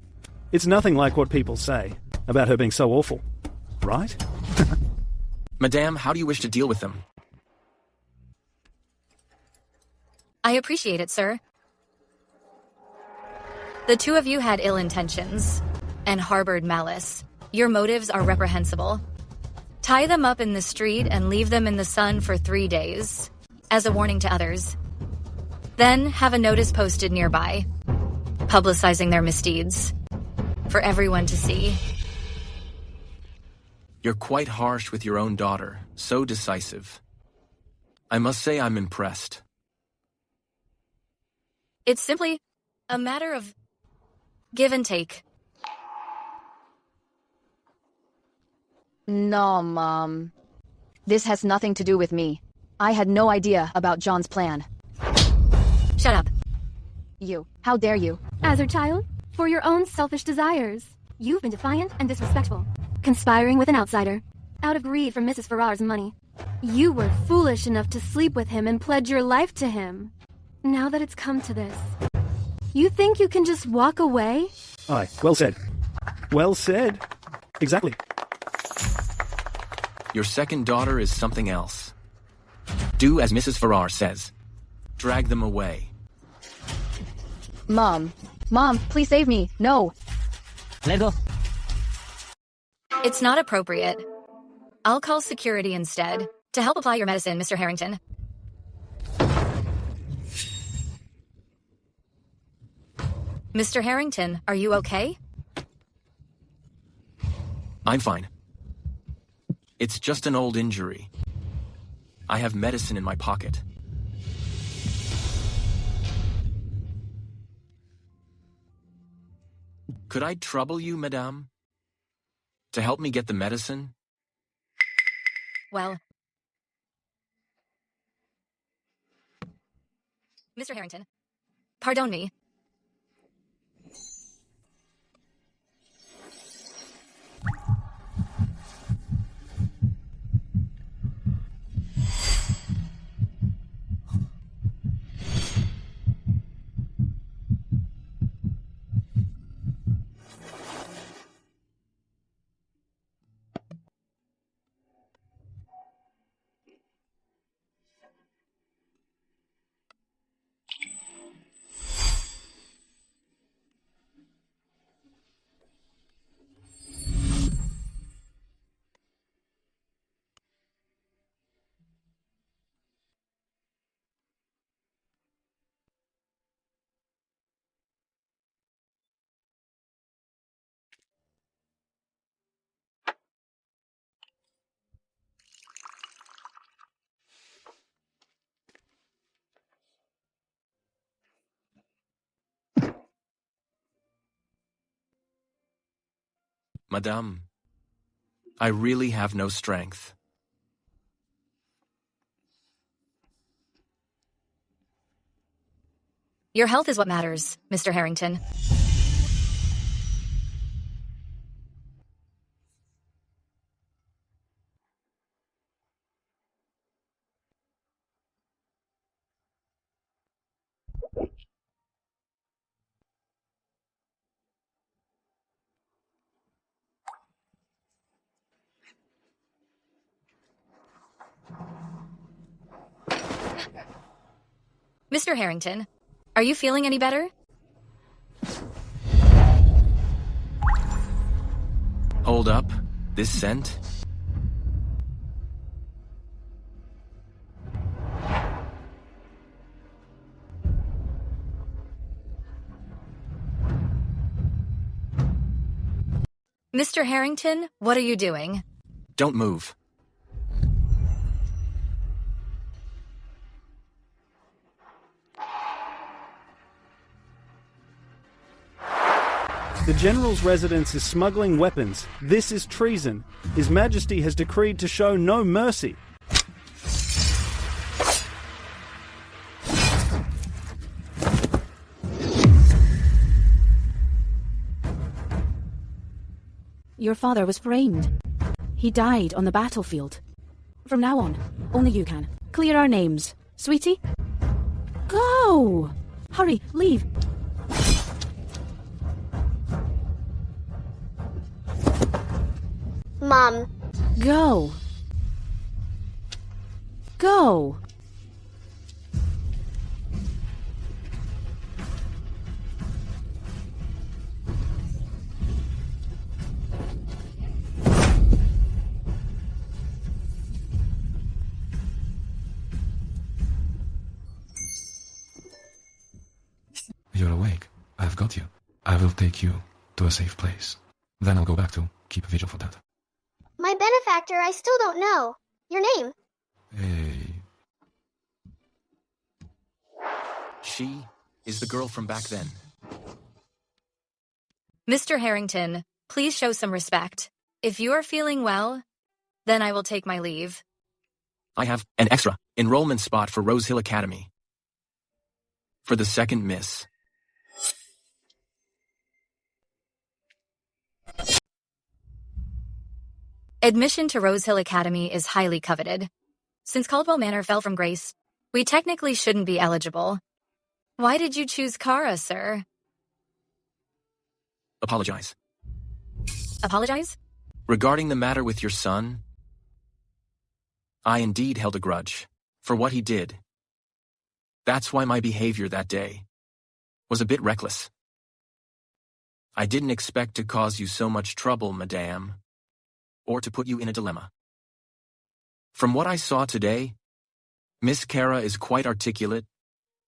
It's nothing like what people say about her being so awful, right? Madame, how do you wish to deal with them? I appreciate it, sir. The two of you had ill intentions and harbored malice. Your motives are reprehensible. Tie them up in the street and leave them in the sun for 3 days, as a warning to others. Then have a notice posted nearby, publicizing their misdeeds, for everyone to see. You're quite harsh with your own daughter, so decisive. I must say I'm impressed. It's simply a matter of give and take. No, Mom. This has nothing to do with me. I had no idea about John's plan. Shut up. You. How dare you? As her child? For your own selfish desires. You've been defiant and disrespectful. Conspiring with an outsider. Out of greed for Mrs. Farrar's money. You were foolish enough to sleep with him and pledge your life to him. Now that it's come to this, you think you can just walk away? Aye, well said. Well said. Exactly. Your second daughter is something else. Do as Mrs. Farrar says. Drag them away. Mom, please save me. No. Let go. It's not appropriate. I'll call security instead to help apply your medicine, Mr. Harrington. Mr. Harrington, are you okay? I'm fine. It's just an old injury. I have medicine in my pocket. Could I trouble you, madame? To help me get the medicine? Well, Mr. Harrington, pardon me. Madame, I really have no strength. Your health is what matters, Mr. Harrington. Mr. Harrington, are you feeling any better? Hold up. This scent? Mr. Harrington, what are you doing? Don't move. The General's residence is smuggling weapons. This is treason. His Majesty has decreed to show no mercy. Your father was framed. He died on the battlefield. From now on, only you can. Clear our names. Sweetie? Go! Hurry, leave. Mom. Go. Go. You're awake. I've got you. I will take you to a safe place. Then I'll go back to keep vigil for that. My benefactor, I still don't know. Your name? Hey. She is the girl from back then. Mr. Harrington, please show some respect. If you are feeling well, then I will take my leave. I have an extra enrollment spot for Rose Hill Academy. For the second miss. Admission to Rose Hill Academy is highly coveted. Since Caldwell Manor fell from grace, we technically shouldn't be eligible. Why did you choose Kara, sir? Apologize. Apologize? Regarding the matter with your son, I indeed held a grudge for what he did. That's why my behavior that day was a bit reckless. I didn't expect to cause you so much trouble, madame, or to put you in a dilemma. From what I saw today, Miss Kara is quite articulate,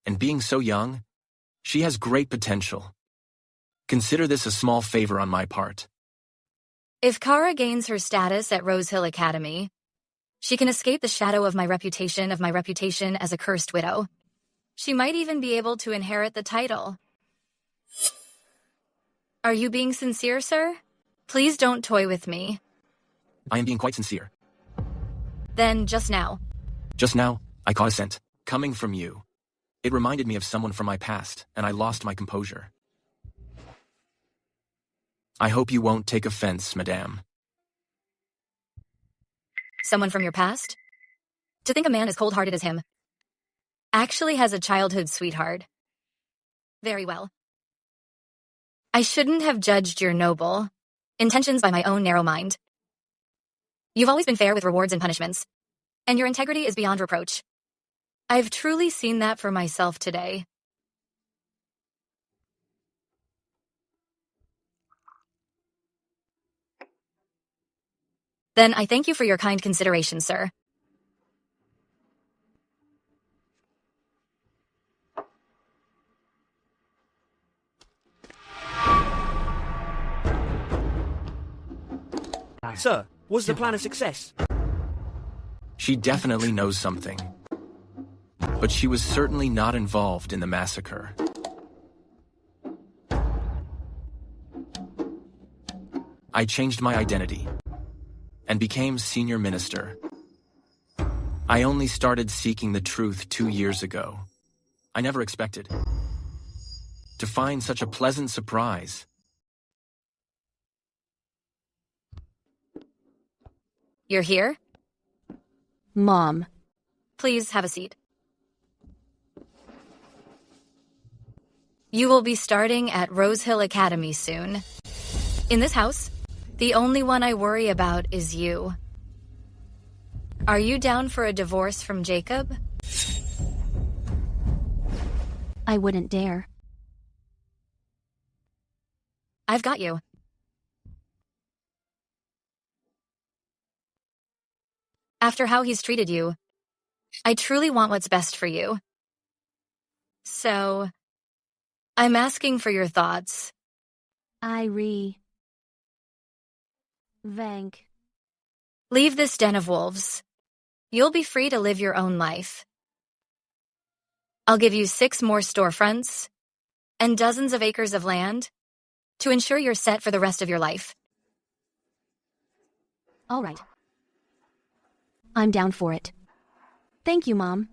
and being so young, she has great potential. Consider this a small favor on my part. If Kara gains her status at Rose Hill Academy, she can escape the shadow of my reputation as a cursed widow. She might even be able to inherit the title. Are you being sincere, sir? Please don't toy with me. I am being quite sincere. Then, just now. Just now, I caught a scent coming from you. It reminded me of someone from my past, and I lost my composure. I hope you won't take offense, madame. Someone from your past? To think a man as cold-hearted as him actually has a childhood sweetheart. Very well. I shouldn't have judged your noble intentions by my own narrow mind. You've always been fair with rewards and punishments, and your integrity is beyond reproach. I've truly seen that for myself today. Then I thank you for your kind consideration, sir. Sir, was the plan a success? She definitely knows something. But she was certainly not involved in the massacre. I changed my identity and became senior minister. I only started seeking the truth 2 years ago. I never expected to find such a pleasant surprise. You're here? Mom. Please have a seat. You will be starting at Rose Hill Academy soon. In this house, the only one I worry about is you. Are you down for a divorce from Jacob? I wouldn't dare. I've got you. After how he's treated you, I truly want what's best for you. So, I'm asking for your thoughts. Vank. Leave this den of wolves. You'll be free to live your own life. I'll give you 6 more storefronts and dozens of acres of land to ensure you're set for the rest of your life. All right. I'm down for it. Thank you, Mom.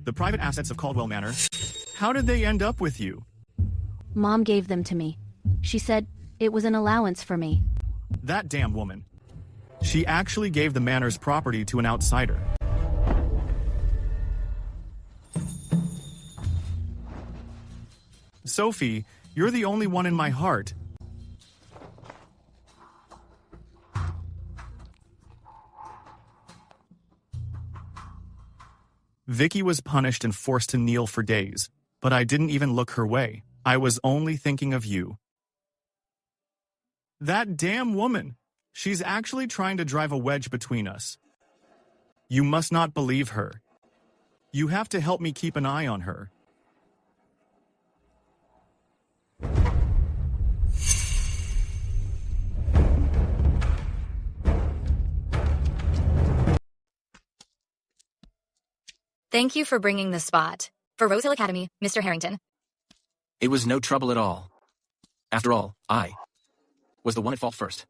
The private assets of Caldwell Manor. How did they end up with you? Mom gave them to me. She said it was an allowance for me. That damn woman. She actually gave the manor's property to an outsider. Sophie, you're the only one in my heart. Vicky was punished and forced to kneel for days, but I didn't even look her way. I was only thinking of you. That damn woman! She's actually trying to drive a wedge between us. You must not believe her. You have to help me keep an eye on her. Thank you for bringing the spot. For Rose Hill Academy, Mr. Harrington. It was no trouble at all. After all, I was the one at fault first.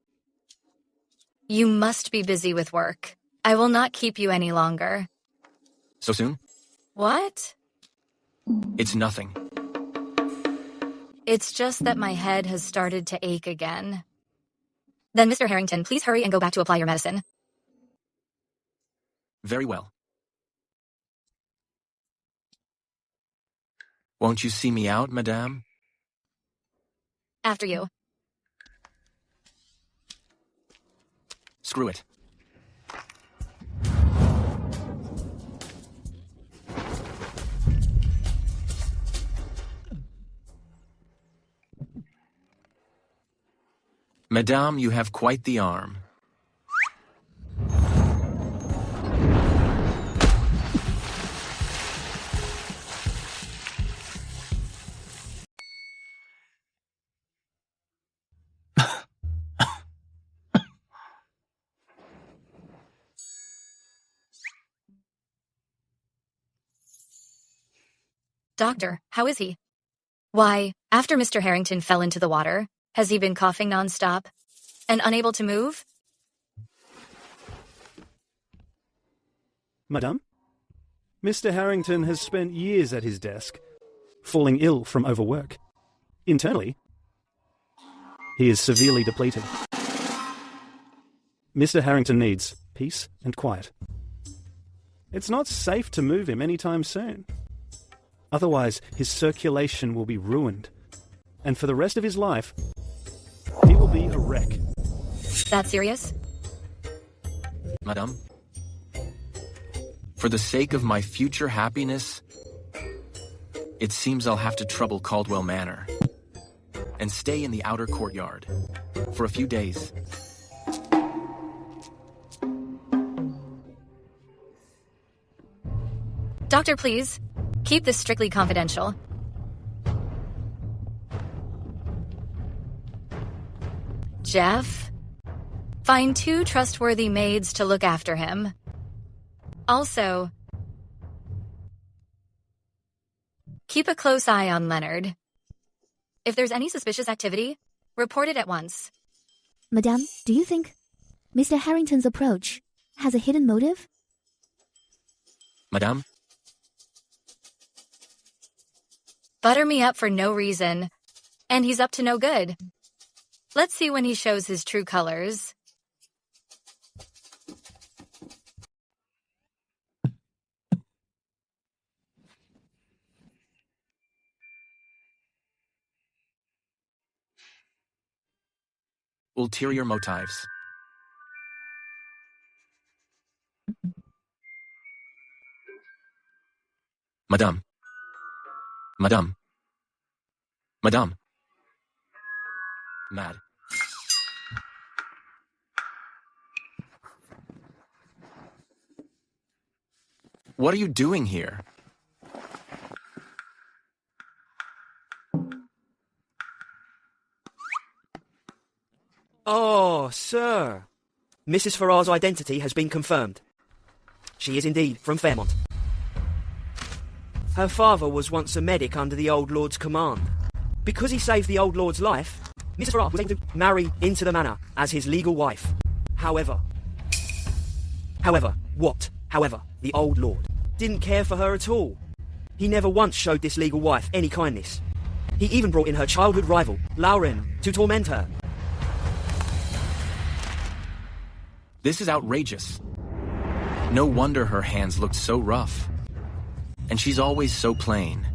You must be busy with work. I will not keep you any longer. So soon? What? It's nothing. It's just that my head has started to ache again. Then, Mr. Harrington, please hurry and go back to apply your medicine. Very well. Won't you see me out, madame? After you. Screw it. Madame, you have quite the arm. Doctor, how is he? Why, after Mr. Harrington fell into the water, has he been coughing nonstop and unable to move? Madame? Mr. Harrington has spent years at his desk, falling ill from overwork. Internally, he is severely depleted. Mr. Harrington needs peace and quiet. It's not safe to move him anytime soon. Otherwise, his circulation will be ruined. And for the rest of his life, he will be a wreck. That serious? Madame, for the sake of my future happiness, it seems I'll have to trouble Caldwell Manor and stay in the outer courtyard for a few days. Doctor, please. Keep this strictly confidential. Jeff, find 2 trustworthy maids to look after him. Also, keep a close eye on Leonard. If there's any suspicious activity, report it at once. Madame, do you think Mr. Harrington's approach has a hidden motive? Madame? Butter me up for no reason, and he's up to no good. Let's see when he shows his true colors. Ulterior motives. Madame. Madame. Madame. Mad. What are you doing here? Oh, sir. Mrs. Farrar's identity has been confirmed. She is indeed from Fairmont. Her father was once a medic under the Old Lord's command. Because he saved the Old Lord's life, Mrs. Farrar was able to marry into the manor as his legal wife. However, the Old Lord didn't care for her at all. He never once showed this legal wife any kindness. He even brought in her childhood rival, Lauren, to torment her. This is outrageous. No wonder her hands looked so rough. And she's always so plain.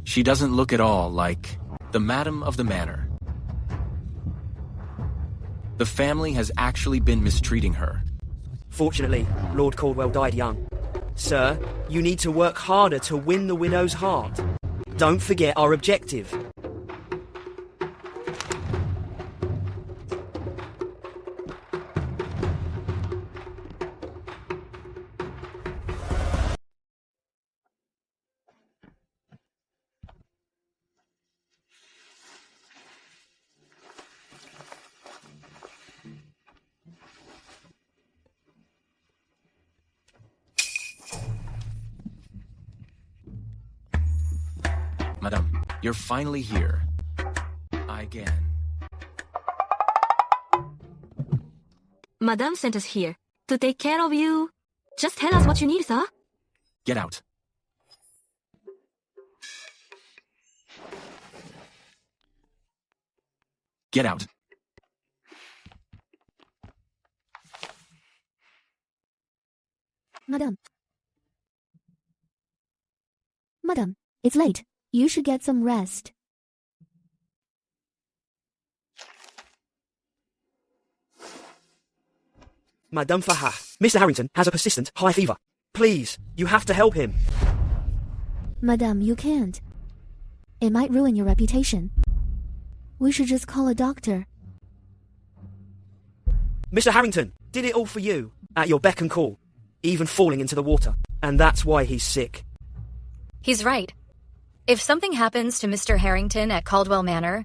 She doesn't look at all like the Madam of the Manor. The family has actually been mistreating her. Fortunately, Lord Caldwell died young. Sir, you need to work harder to win the widow's heart. Don't forget our objective. Madame, you're finally here. Again. Madame sent us here to take care of you. Just tell us what you need, sir. Get out. Get out. Madame. Madame, it's late. You should get some rest. Madame Farrar, Mr. Harrington has a persistent high fever. Please, you have to help him. Madame, you can't. It might ruin your reputation. We should just call a doctor. Mr. Harrington did it all for you, at your beck and call, even falling into the water. And that's why he's sick. He's right. If something happens to Mr. Harrington at Caldwell Manor,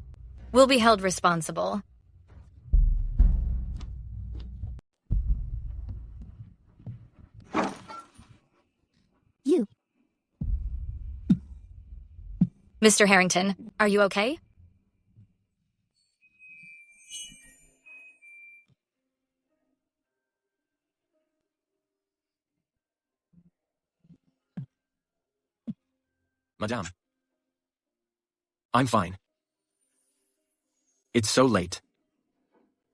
we'll be held responsible. You. Mr. Harrington, are you okay? Madame. I'm fine. It's so late.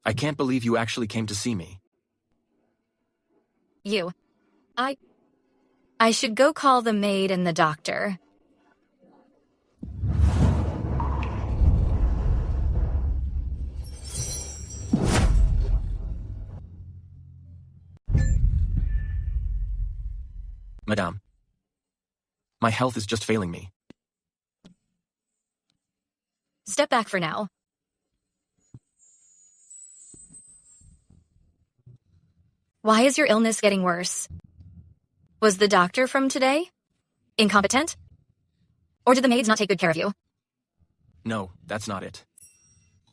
I can't believe you actually came to see me. You. I should go call the maid and the doctor. Madame. My health is just failing me. Step back for now. Why is your illness getting worse? Was the doctor from today incompetent? Or did the maids not take good care of you? No, that's not it.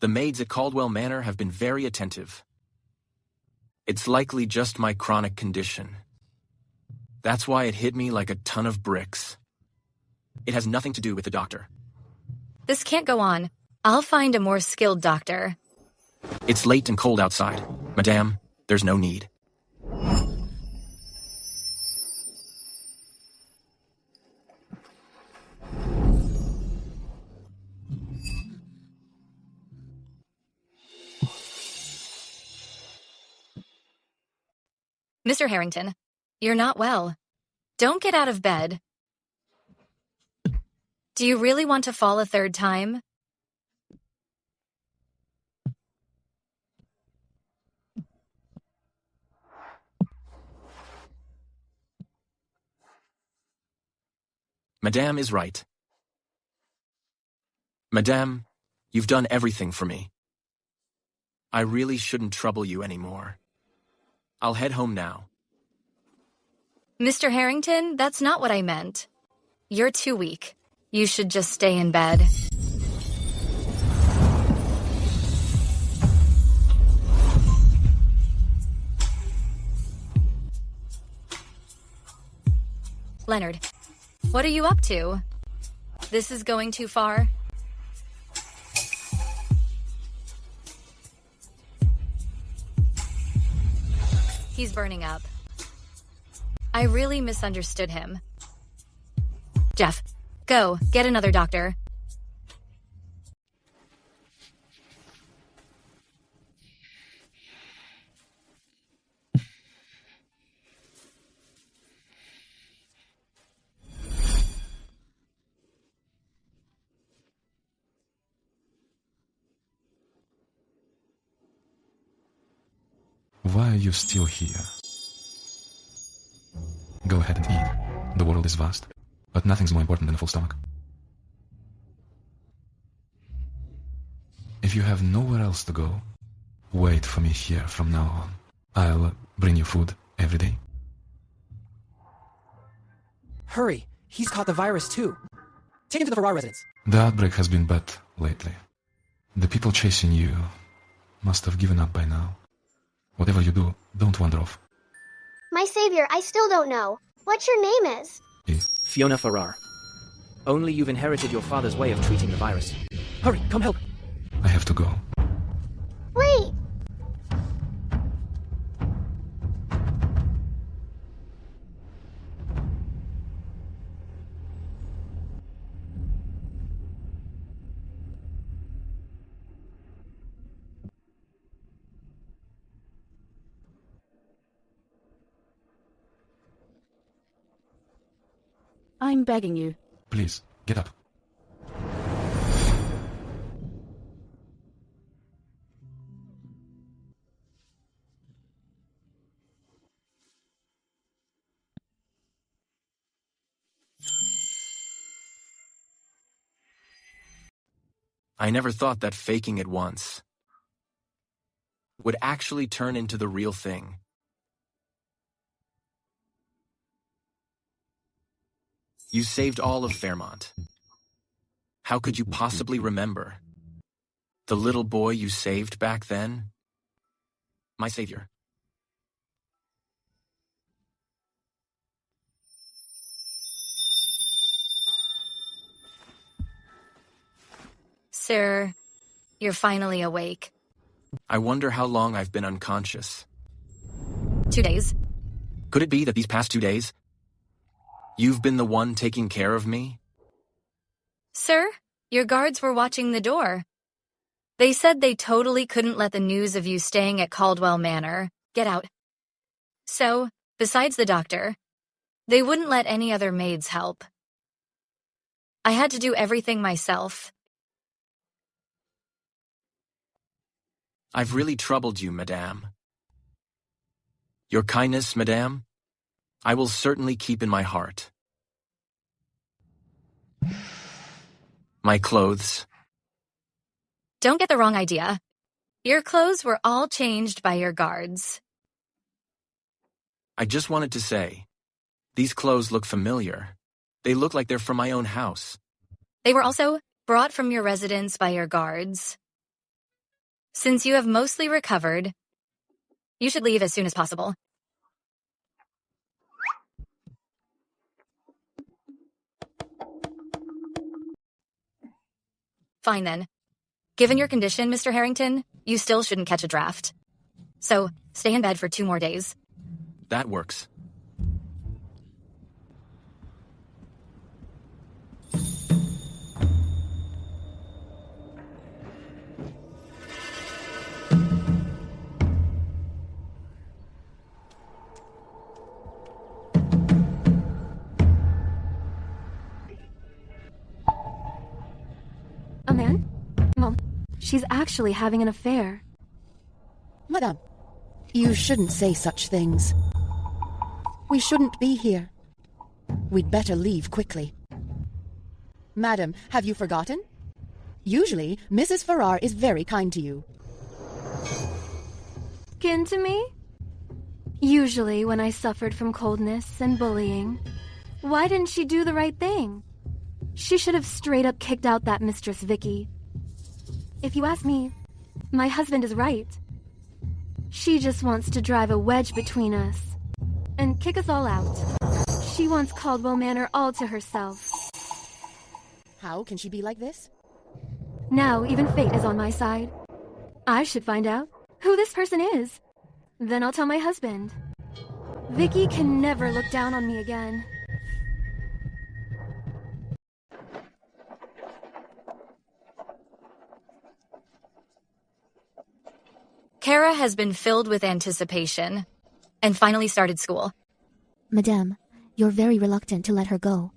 The maids at Caldwell Manor have been very attentive. It's likely just my chronic condition. That's why it hit me like a ton of bricks. It has nothing to do with the doctor. This can't go on. I'll find a more skilled doctor. It's late and cold outside. Madame, there's no need. Mr. Harrington, you're not well. Don't get out of bed. Do you really want to fall a third time? Madame is right. Madame, you've done everything for me. I really shouldn't trouble you anymore. I'll head home now. Mr. Harrington, that's not what I meant. You're too weak. You should just stay in bed. Leonard, what are you up to? This is going too far. He's burning up. I really misunderstood him. Jeff, go, get another doctor. Why are you still here? Go ahead and eat. The world is vast, but nothing's more important than a full stomach. If you have nowhere else to go, wait for me here from now on. I'll bring you food every day. Hurry! He's caught the virus too. Take him to the Farrar residence. The outbreak has been bad lately. The people chasing you must have given up by now. Whatever you do, don't wander off. My savior, I still don't know. What your name is? Fiona Farrar. Only you've inherited your father's way of treating the virus. Hurry, come help. I have to go. Wait! I'm begging you. Please, get up. I never thought that faking it once would actually turn into the real thing. You saved all of Fairmont. How could you possibly remember? The little boy you saved back then? My savior. Sir, you're finally awake. I wonder how long I've been unconscious. 2 days. Could it be that these past 2 days, you've been the one taking care of me? Sir, your guards were watching the door. They said they totally couldn't let the news of you staying at Caldwell Manor get out. So, besides the doctor, they wouldn't let any other maids help. I had to do everything myself. I've really troubled you, Madame. Your kindness, Madame, I will certainly keep in my heart. My clothes. Don't get the wrong idea. Your clothes were all changed by your guards. I just wanted to say, these clothes look familiar. They look like they're from my own house. They were also brought from your residence by your guards. Since you have mostly recovered, you should leave as soon as possible. Fine then. Given your condition, Mr. Harrington, you still shouldn't catch a draft. So, stay in bed for 2 more days. That works. A man? Mom, she's actually having an affair. Madame, you shouldn't say such things. We shouldn't be here. We'd better leave quickly. Madam, have you forgotten? Usually, Mrs. Farrar is very kind to you. Kin to me? Usually when I suffered from coldness and bullying. Why didn't she do the right thing? She should have straight up kicked out that Mistress Vicky. If you ask me, my husband is right. She just wants to drive a wedge between us and kick us all out. She wants Caldwell Manor all to herself. How can she be like this? Now even fate is on my side. I should find out who this person is. Then I'll tell my husband. Vicky can never look down on me again. Kara has been filled with anticipation and finally started school. Madame, you're very reluctant to let her go.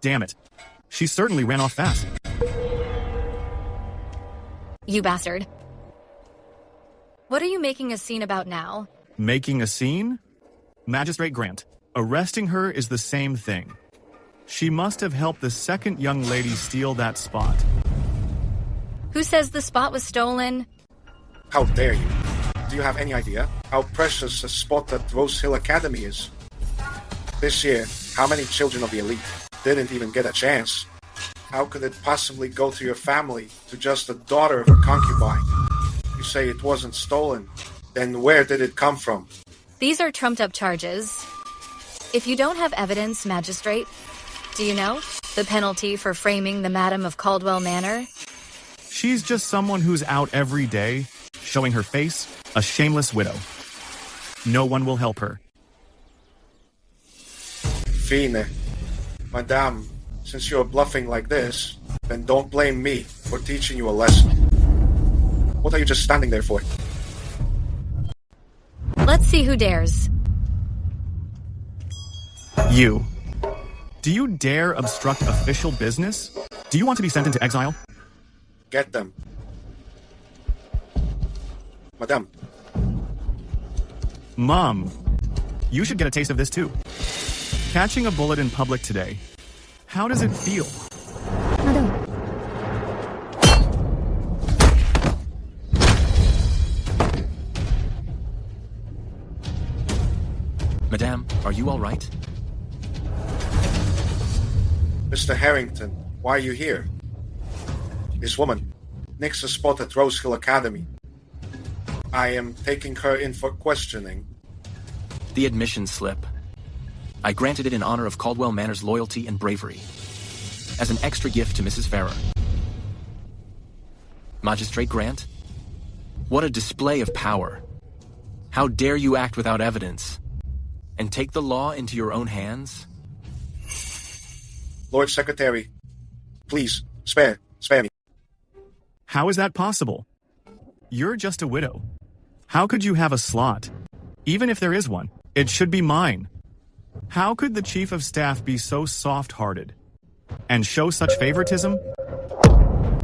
Damn it. She certainly ran off fast. You bastard. What are you making a scene about now? Making a scene? Magistrate Grant, arresting her is the same thing. She must have helped the second young lady steal that spot. Who says the spot was stolen? How dare you? Do you have any idea how precious a spot at Rose Hill Academy is? This year, how many children of the elite didn't even get a chance? How could it possibly go to your family, to just the daughter of a concubine? You say it wasn't stolen. Then where did it come from? These are trumped-up charges. If you don't have evidence, Magistrate, do you know the penalty for framing the Madam of Caldwell Manor? She's just someone who's out every day, showing her face, a shameless widow. No one will help her. Fine. Madame, since you're bluffing like this, then don't blame me for teaching you a lesson. What are you just standing there for? Let's see who dares. You. Do you dare obstruct official business? Do you want to be sent into exile? Get them. Madame. Mom, you should get a taste of this too. Catching a bullet in public today. How does it feel? Madame. Madame, are you all right? Mr. Harrington, why are you here? This woman, nixed a spot at Rose Hill Academy. I am taking her in for questioning. The admission slip. I granted it in honor of Caldwell Manor's loyalty and bravery, as an extra gift to Mrs. Farrar. Magistrate Grant, what a display of power. How dare you act without evidence, and take the law into your own hands? Lord Secretary, please, spare me. How is that possible? You're just a widow. How could you have a slot? Even if there is one, it should be mine. How could the Chief of Staff be so soft-hearted and show such favoritism?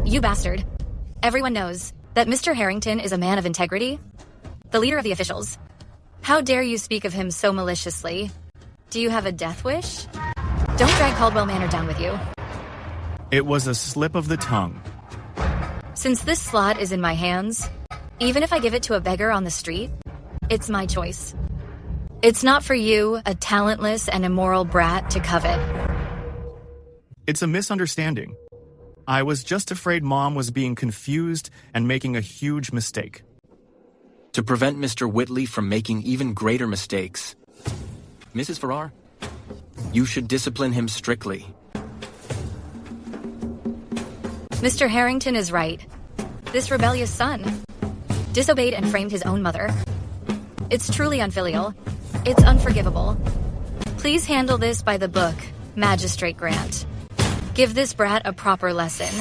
You bastard. Everyone knows that Mr. Harrington is a man of integrity, the leader of the officials. How dare you speak of him so maliciously? Do you have a death wish? Don't drag Caldwell Manor down with you. It was a slip of the tongue. Since this slot is in my hands, even if I give it to a beggar on the street, it's my choice. It's not for you, a talentless and immoral brat, to covet. It's a misunderstanding. I was just afraid Mom was being confused and making a huge mistake. To prevent Mr. Whitley from making even greater mistakes, Mrs. Farrar, you should discipline him strictly. Mr. Harrington is right. This rebellious son disobeyed and framed his own mother. It's truly unfilial. It's unforgivable. Please handle this by the book, Magistrate Grant. Give this brat a proper lesson.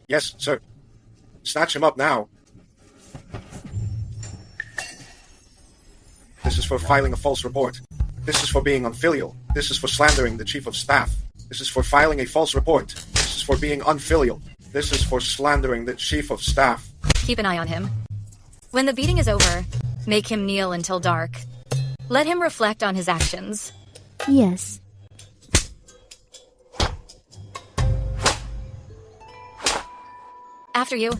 Yes, sir. Snatch him up now. This is for filing a false report. This is for being unfilial. This is for slandering the Chief of Staff. This is for filing a false report. This is for being unfilial. This is for slandering the Chief of Staff. Keep an eye on him. When the beating is over, make him kneel until dark. Let him reflect on his actions. Yes. After you.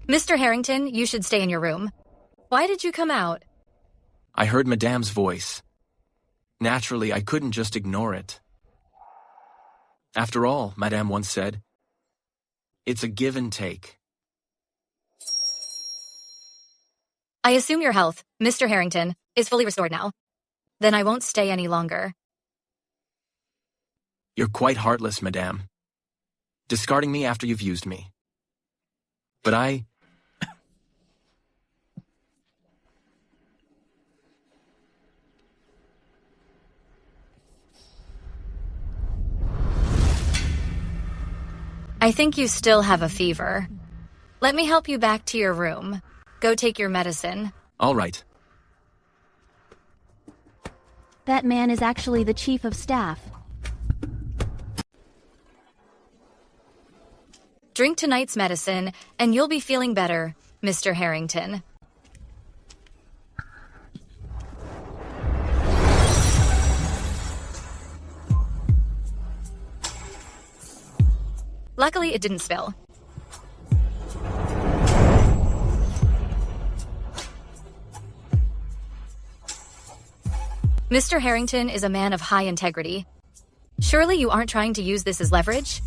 Mr. Harrington, you should stay in your room. Why did you come out? I heard Madame's voice. Naturally, I couldn't just ignore it. After all, Madame once said, it's a give and take. I assume your health, Mr. Harrington, is fully restored now. Then I won't stay any longer. You're quite heartless, Madame. Discarding me after you've used me. But I think you still have a fever. Let me help you back to your room. Go take your medicine. All right. That man is actually the chief of staff. Drink tonight's medicine, and you'll be feeling better, Mr. Harrington. Luckily, it didn't spill. Mr. Harrington is a man of high integrity. Surely you aren't trying to use this as leverage?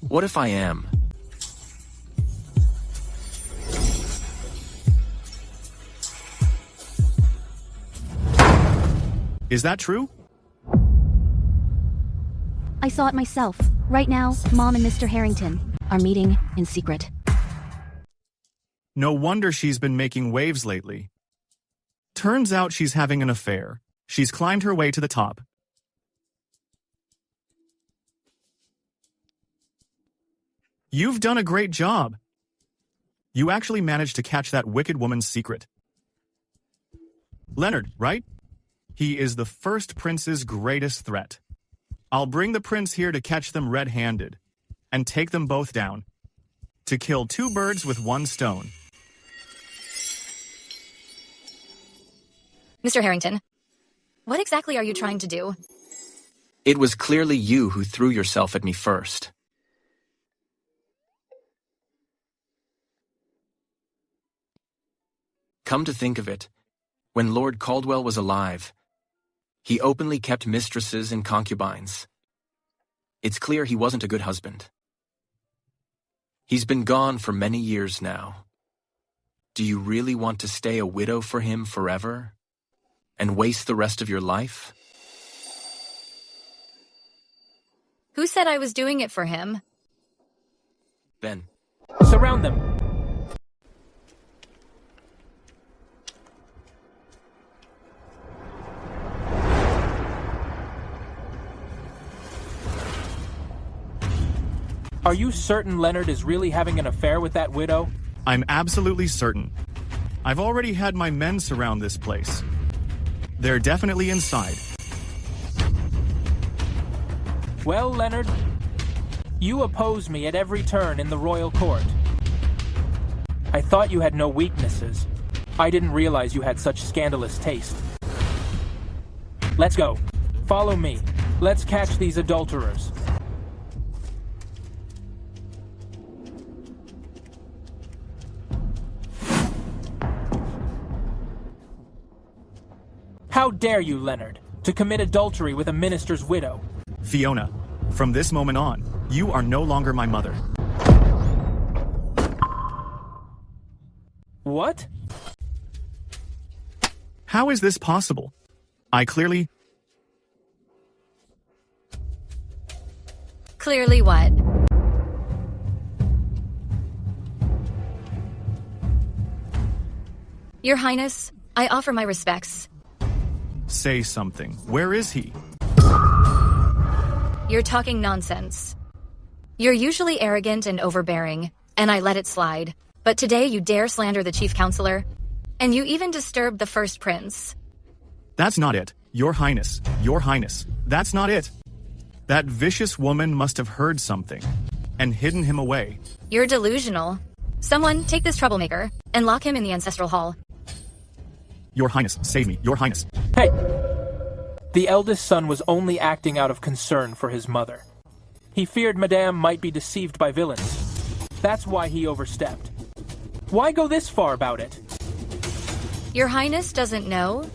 What if I am? Is that true? I saw it myself. Right now, Mom and Mr. Harrington are meeting in secret. No wonder she's been making waves lately. Turns out she's having an affair. She's climbed her way to the top. You've done a great job. You actually managed to catch that wicked woman's secret. Leonard, right? He is the first prince's greatest threat. I'll bring the prince here to catch them red-handed and take them both down. To kill two birds with one stone. Mr. Harrington, what exactly are you trying to do? It was clearly you who threw yourself at me first. Come to think of it, when Lord Caldwell was alive, he openly kept mistresses and concubines. It's clear he wasn't a good husband. He's been gone for many years now. Do you really want to stay a widow for him forever? And waste the rest of your life? Who said I was doing it for him? Ben. Surround them. Are you certain Leonard is really having an affair with that widow? I'm absolutely certain. I've already had my men surround this place. They're definitely inside. Well, Leonard, you oppose me at every turn in the royal court. I thought you had no weaknesses. I didn't realize you had such scandalous taste. Let's go. Follow me. Let's catch these adulterers. How dare you, Leonard, to commit adultery with a minister's widow? Fiona, from this moment on, you are no longer my mother. What? How is this possible? Clearly what? Your Highness, I offer my respects. Say something. Where is he? You're talking nonsense. You're usually arrogant and overbearing, and I let it slide. But today you dare slander the chief counselor, and you even disturbed the first prince. That's not it. Your Highness. Your Highness. That's not it. That vicious woman must have heard something and hidden him away. You're delusional. Someone take this troublemaker and lock him in the ancestral hall. Your Highness, save me, Your Highness. Hey! The eldest son was only acting out of concern for his mother. He feared Madame might be deceived by villains. That's why he overstepped. Why go this far about it? Your Highness doesn't know?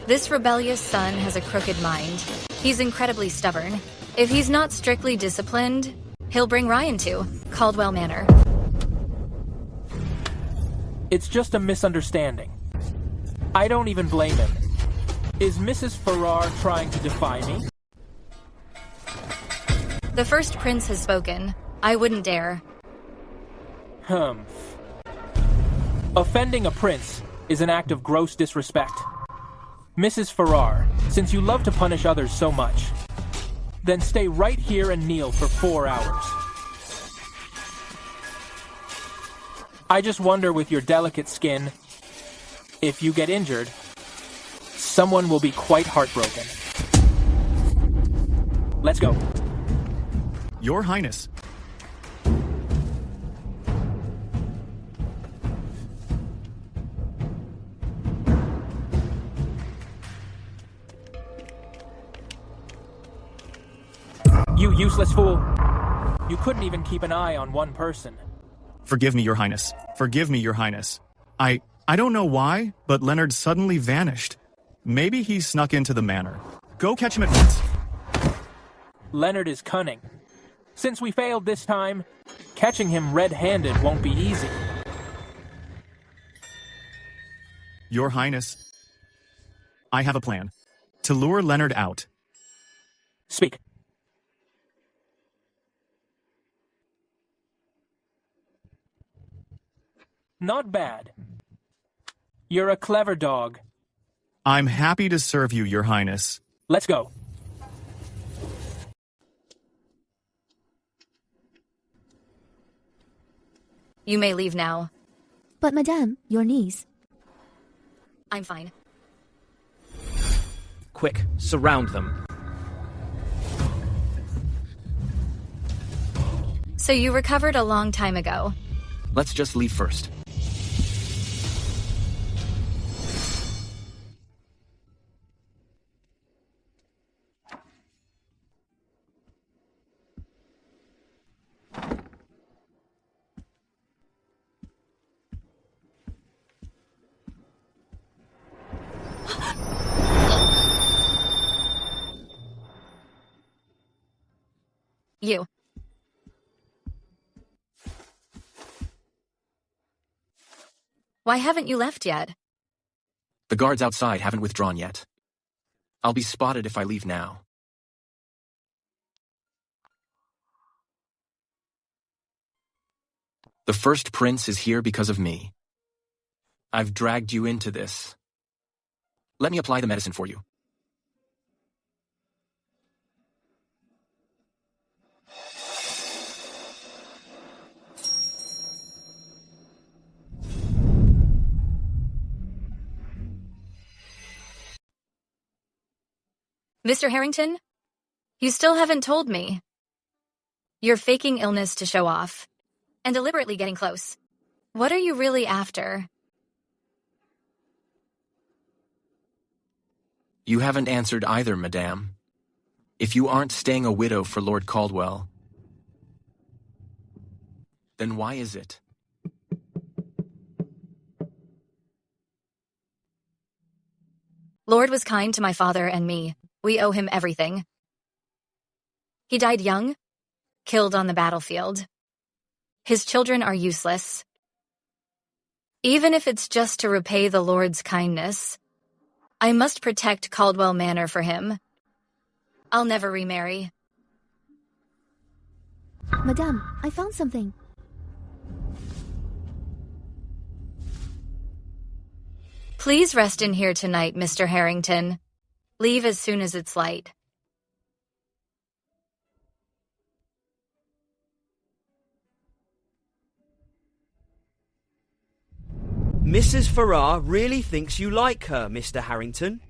This rebellious son has a crooked mind. He's incredibly stubborn. If he's not strictly disciplined, he'll bring Ryan to Caldwell Manor. It's just a misunderstanding. I don't even blame him. Is Mrs. Farrar trying to defy me? The first prince has spoken. I wouldn't dare. Humph. Offending a prince is an act of gross disrespect. Mrs. Farrar, since you love to punish others so much, then stay right here and kneel for 4 hours. I just wonder with your delicate skin, if you get injured, someone will be quite heartbroken. Let's go. Your Highness. You useless fool. You couldn't even keep an eye on one person. Forgive me, Your Highness. Forgive me, Your Highness. I don't know why, but Leonard suddenly vanished. Maybe he snuck into the manor. Go catch him at once. Leonard is cunning. Since we failed this time, catching him red-handed won't be easy. Your Highness. I have a plan. To lure Leonard out. Speak. Not bad. You're a clever dog. I'm happy to serve you, Your Highness. Let's go. You may leave now. But Madame, your niece. I'm fine. Quick, surround them. So you recovered a long time ago. Let's just leave first. You. Why haven't you left yet? The guards outside haven't withdrawn yet. I'll be spotted if I leave now. The first prince is here because of me. I've dragged you into this. Let me apply the medicine for you. Mr. Harrington? You still haven't told me. You're faking illness to show off, and deliberately getting close. What are you really after? You haven't answered either, Madame. If you aren't staying a widow for Lord Caldwell, then why is it? Lord was kind to my father and me. We owe him everything. He died young, killed on the battlefield. His children are useless. Even if it's just to repay the Lord's kindness, I must protect Caldwell Manor for him. I'll never remarry. Madame, I found something. Please rest in here tonight, Mr. Harrington. Leave as soon as it's light. Mrs. Farrar really thinks you like her, Mr. Harrington.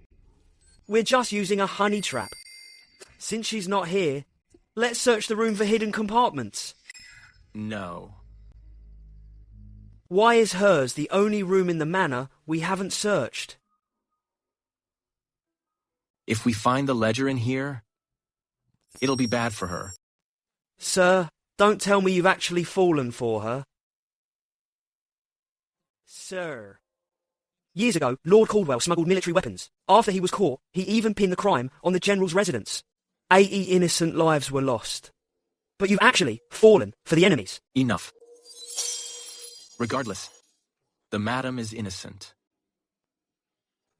We're just using a honey trap. Since she's not here, Let's search the room for hidden compartments. No. Why is hers the only room in the manor we haven't searched? If we find the ledger in here, it'll be bad for her. Sir, don't tell me you've actually fallen for her. Sir. Years ago, Lord Caldwell smuggled military weapons. After he was caught, he even pinned the crime on the General's residence. 80 innocent lives were lost. But you've actually fallen for the enemies. Enough. Regardless, the madam is innocent.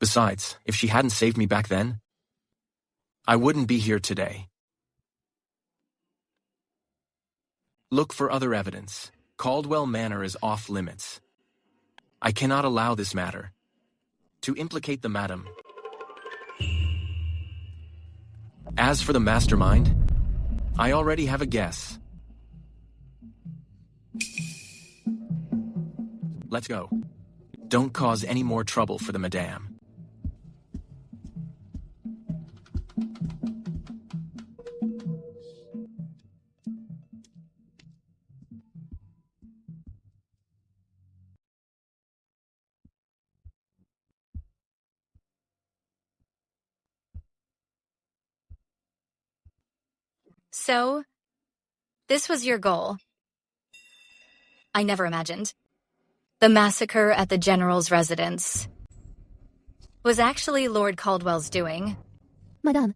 Besides, if she hadn't saved me back then, I wouldn't be here today. Look for other evidence. Caldwell Manor is off limits. I cannot allow this matter to implicate the madam. As for the mastermind, I already have a guess. Let's go. Don't cause any more trouble for the madame. So, this was your goal. I never imagined. The massacre at the General's residence was actually Lord Caldwell's doing. Madame,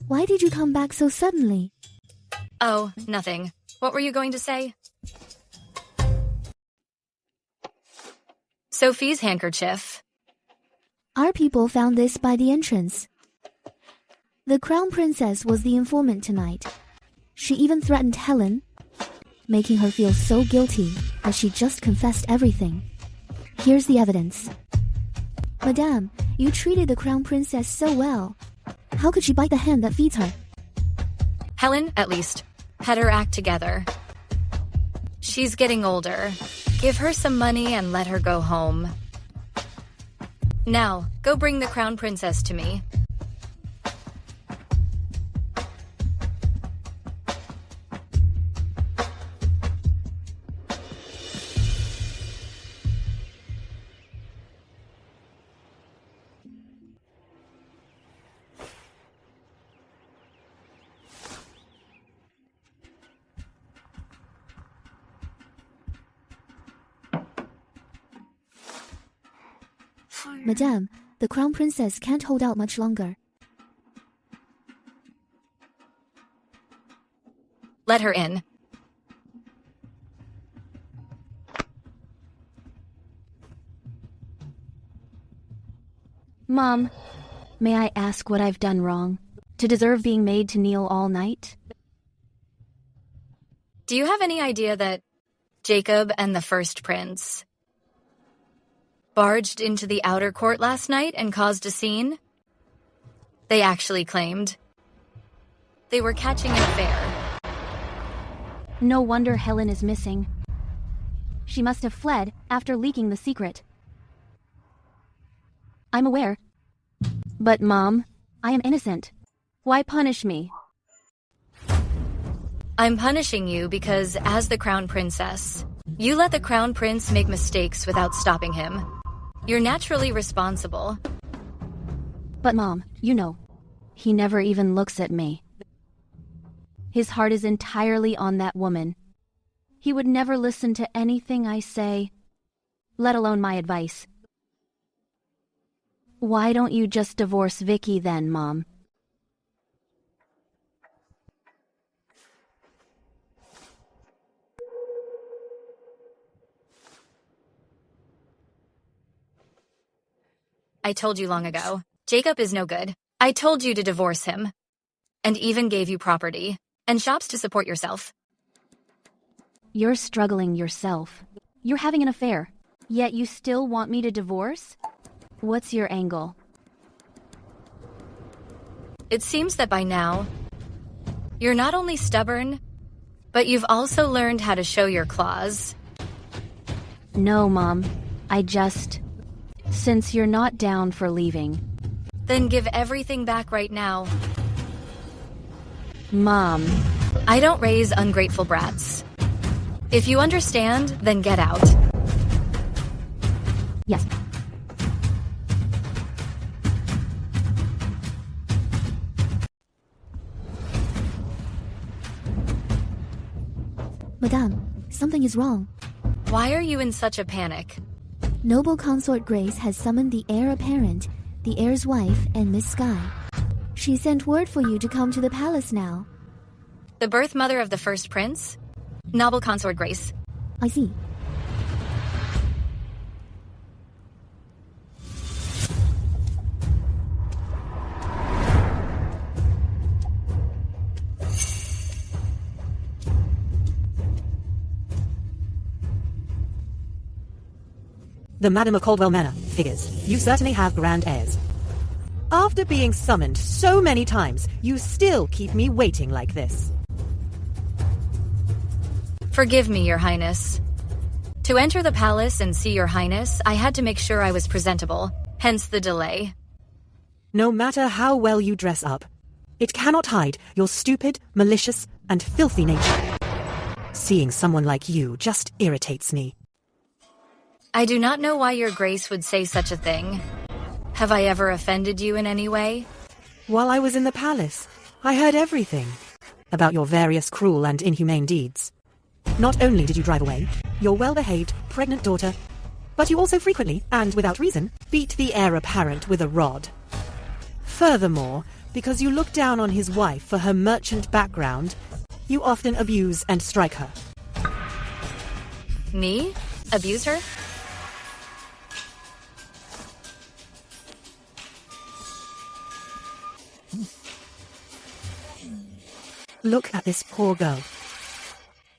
why did you come back so suddenly? Oh, nothing. What were you going to say? Sophie's handkerchief. Our people found this by the entrance. The Crown Princess was the informant tonight. She even threatened Helen, making her feel so guilty as she just confessed everything. Here's the evidence. Madame, you treated the Crown Princess so well. How could she bite the hand that feeds her? Helen, at least, had her act together. She's getting older. Give her some money and let her go home. Now, go bring the Crown Princess to me. Madame, the Crown Princess can't hold out much longer. Let her in. Mom, may I ask what I've done wrong to deserve being made to kneel all night? Do you have any idea that Jacob and the First Prince barged into the outer court last night and caused a scene? They actually claimed they were catching an affair. No wonder Helen is missing. She must have fled after leaking the secret. I'm aware. But, Mom, I am innocent. Why punish me? I'm punishing you because, as the Crown Princess, you let the Crown Prince make mistakes without stopping him. You're naturally responsible. But, Mom, you know, he never even looks at me. His heart is entirely on that woman. He would never listen to anything I say, let alone my advice. Why don't you just divorce Vicky then, Mom? I told you long ago. Jacob is no good. I told you to divorce him. And even gave you property. And shops to support yourself. You're struggling yourself. You're having an affair. Yet you still want me to divorce? What's your angle? It seems that by now, you're not only stubborn, but you've also learned how to show your claws. No, Mom. Since you're not down for leaving. Then give everything back right now. Mom. I don't raise ungrateful brats. If you understand, then get out. Yes. Madame, something is wrong. Why are you in such a panic? Noble Consort Grace has summoned the heir apparent, the heir's wife, and Miss Sky. She sent word for you to come to the palace now. The birth mother of the first prince? Noble Consort Grace. I see. The Madam of Caldwell Manor figures. You certainly have grand airs. After being summoned so many times, you still keep me waiting like this. Forgive me, Your Highness. To enter the palace and see Your Highness, I had to make sure I was presentable, hence the delay. No matter how well you dress up, it cannot hide your stupid, malicious, and filthy nature. Seeing someone like you just irritates me. I do not know why Your Grace would say such a thing. Have I ever offended you in any way? While I was in the palace, I heard everything about your various cruel and inhumane deeds. Not only did you drive away your well-behaved, pregnant daughter, but you also frequently, and without reason, beat the heir apparent with a rod. Furthermore, because you look down on his wife for her merchant background, you often abuse and strike her. Me? Abuse her? Look at this poor girl.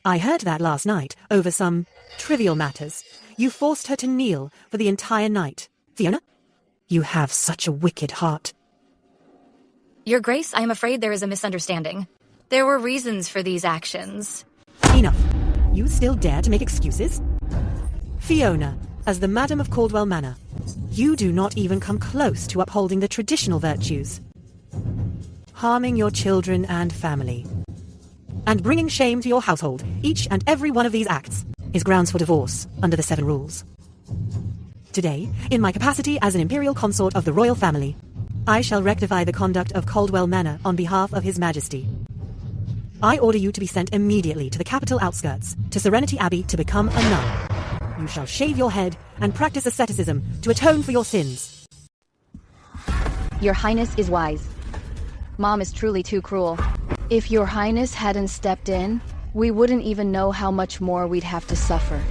I heard that last night, over some trivial matters. You forced her to kneel for the entire night. Fiona, you have such a wicked heart. Your Grace, I am afraid there is a misunderstanding. There were reasons for these actions. Enough. You still dare to make excuses? Fiona, as the Madam of Caldwell Manor, you do not even come close to upholding the traditional virtues. Harming your children and family, and bringing shame to your household, each and every one of these acts is grounds for divorce under the 7 rules. Today, in my capacity as an imperial consort of the royal family, I shall rectify the conduct of Caldwell Manor on behalf of His Majesty. I order you to be sent immediately to the capital outskirts, to Serenity Abbey, to become a nun. You shall shave your head and practice asceticism to atone for your sins. Your Highness is wise. Mom is truly too cruel. If Your Highness hadn't stepped in, we wouldn't even know how much more we'd have to suffer.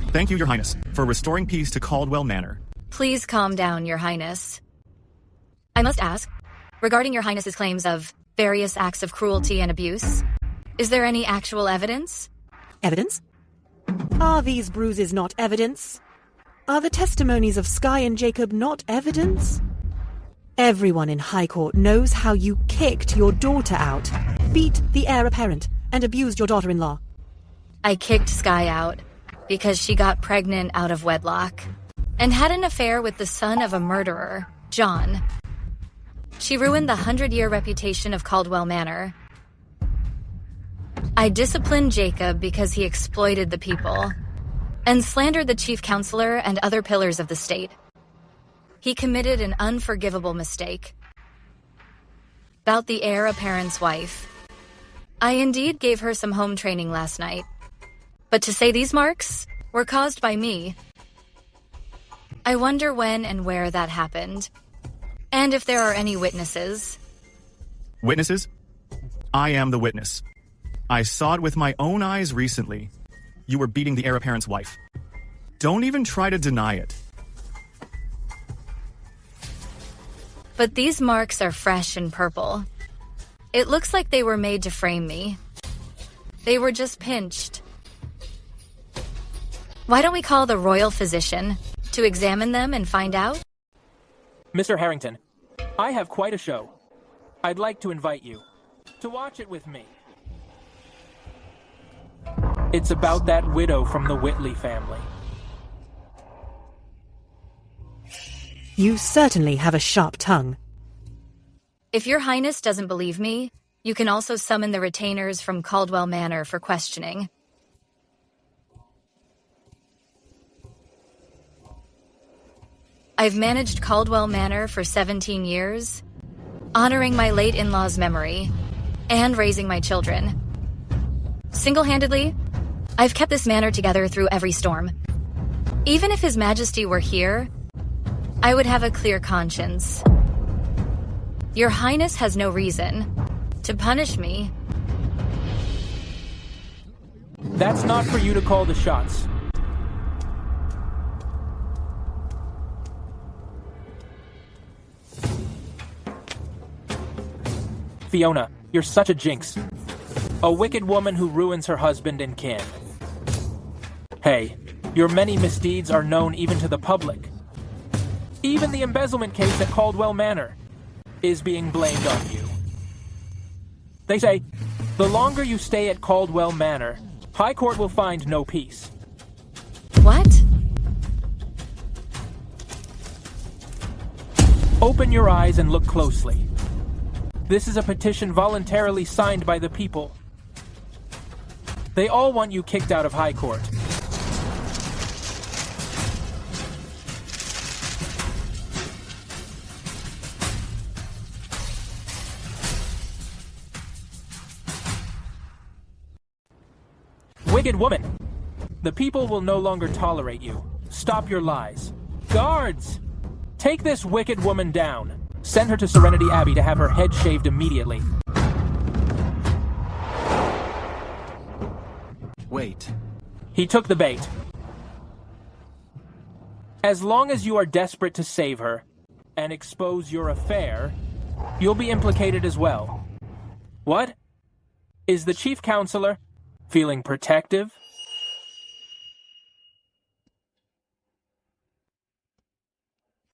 Thank you, Your Highness, for restoring peace to Caldwell Manor. Please calm down, Your Highness. I must ask, regarding Your Highness's claims of various acts of cruelty and abuse, is there any actual evidence? Evidence? Are these bruises not evidence? Are the testimonies of Sky and Jacob not evidence? Everyone in High Court knows how you kicked your daughter out, beat the heir apparent, and abused your daughter-in-law. I kicked Sky out because she got pregnant out of wedlock and had an affair with the son of a murderer, John. She ruined the 100-year reputation of Caldwell Manor. I disciplined Jacob because he exploited the people and slandered the chief counselor and other pillars of the state. He committed an unforgivable mistake. About the heir apparent's wife. I indeed gave her some home training last night. But to say these marks were caused by me. I wonder when and where that happened. And if there are any witnesses. Witnesses? I am the witness. I saw it with my own eyes recently. You were beating the heir apparent's wife. Don't even try to deny it. But these marks are fresh and purple. It looks like they were made to frame me. They were just pinched. Why don't we call the royal physician to examine them and find out? Mr. Harrington, I have quite a show. I'd like to invite you to watch it with me. It's about that widow from the Whitley family. You certainly have a sharp tongue. If Your Highness doesn't believe me, You can also summon the retainers from Caldwell Manor for questioning. I've managed Caldwell Manor for 17 years, honoring my late in-law's memory, and raising my children. Single-handedly, I've kept this manor together through every storm. Even if His Majesty were here, I would have a clear conscience. Your Highness has no reason to punish me. That's not for you to call the shots. Fiona, you're such a jinx. A wicked woman who ruins her husband and kin. Hey, your many misdeeds are known even to the public. Even the embezzlement case at Caldwell Manor is being blamed on you. They say, the longer you stay at Caldwell Manor, High Court will find no peace. What? Open your eyes and look closely. This is a petition voluntarily signed by the people. They all want you kicked out of High Court. Wicked woman! The people will no longer tolerate you. Stop your lies. Guards! Take this wicked woman down. Send her to Serenity Abbey to have her head shaved immediately. Wait. He took the bait. As long as you are desperate to save her and expose your affair, you'll be implicated as well. What? Is the chief counselor feeling protective?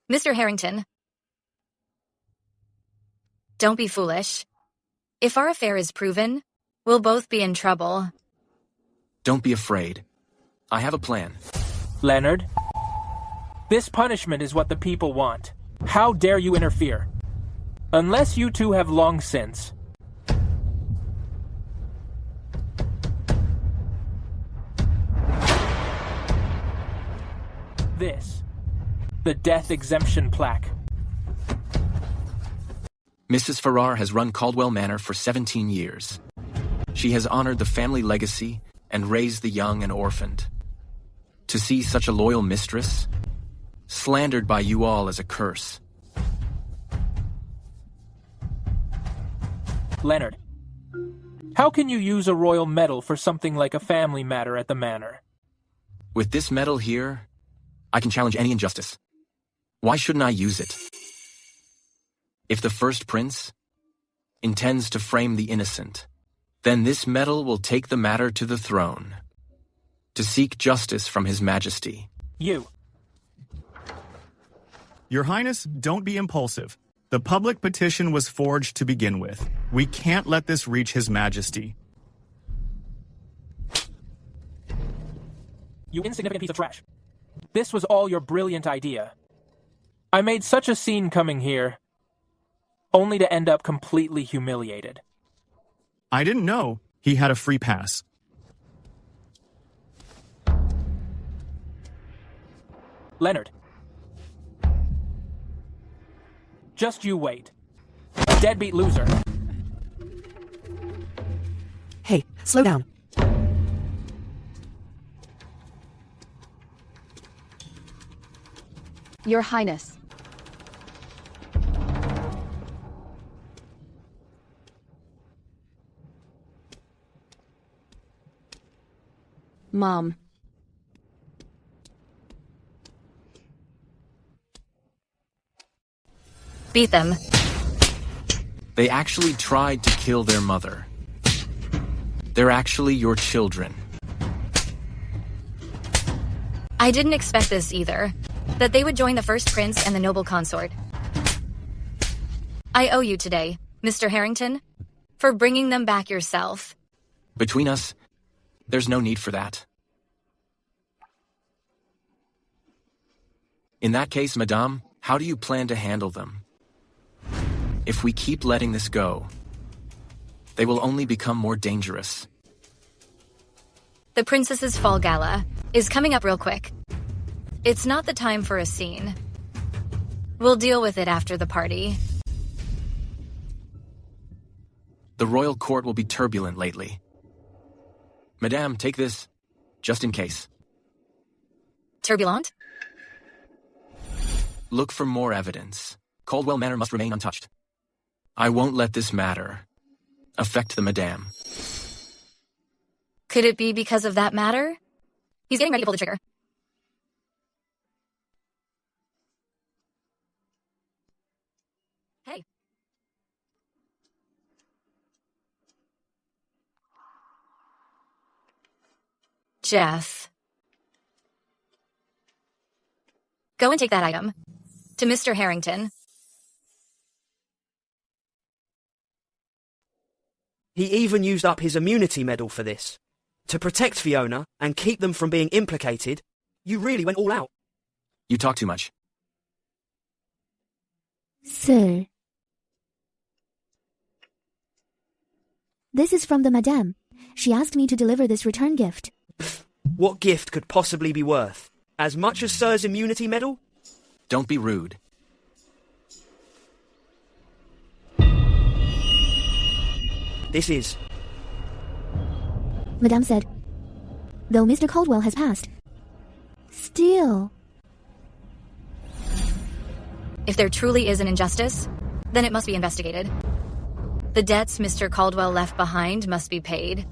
Mr. Harrington, don't be foolish. If our affair is proven, we'll both be in trouble. Don't be afraid. I have a plan. Leonard, this punishment is what the people want. How dare you interfere? Unless you two have long since. This. The death exemption plaque. Mrs. Farrar has run Caldwell Manor for 17 years. She has honored the family legacy and raised the young and orphaned. To see such a loyal mistress slandered by you all as a curse. Leonard, how can you use a royal medal for something like a family matter at the manor? With this medal here, I can challenge any injustice. Why shouldn't I use it? If the first prince intends to frame the innocent, then this medal will take the matter to the throne, to seek justice from His Majesty. You. Your Highness, don't be impulsive. The public petition was forged to begin with. We can't let this reach His Majesty. You insignificant piece of trash. This was all your brilliant idea. I made such a scene coming here, only to end up completely humiliated. I didn't know he had a free pass. Leonard. Just you wait. A deadbeat loser. Hey, slow down. Your Highness. Mom. Beat them. They actually tried to kill their mother. They're actually your children. I didn't expect this either. That they would join the first prince and the noble consort. I owe you today, Mr. Harrington, for bringing them back yourself. Between us, there's no need for that. In that case, Madame, how do you plan to handle them? If we keep letting this go, They will only become more dangerous. The Princess's Fall Gala is coming up real quick. It's not the time for a scene. We'll deal with it after the party. The royal court will be turbulent lately. Madame, take this, just in case. Turbulent? Look for more evidence. Caldwell Manor must remain untouched. I won't let this matter affect the Madame. Could it be because of that matter? He's getting ready to pull the trigger. Hey. Jeff. Go and take that item. To Mr. Harrington. He even used up his immunity medal for this. To protect Fiona and keep them from being implicated, you really went all out. You talk too much. Sir. This is from the Madame. She asked me to deliver this return gift. What gift could possibly be worth? As much as Sir's immunity medal? Don't be rude. This is. Madame said, though Mr. Caldwell has passed, still. If there truly is an injustice, then it must be investigated. The debts Mr. Caldwell left behind must be paid.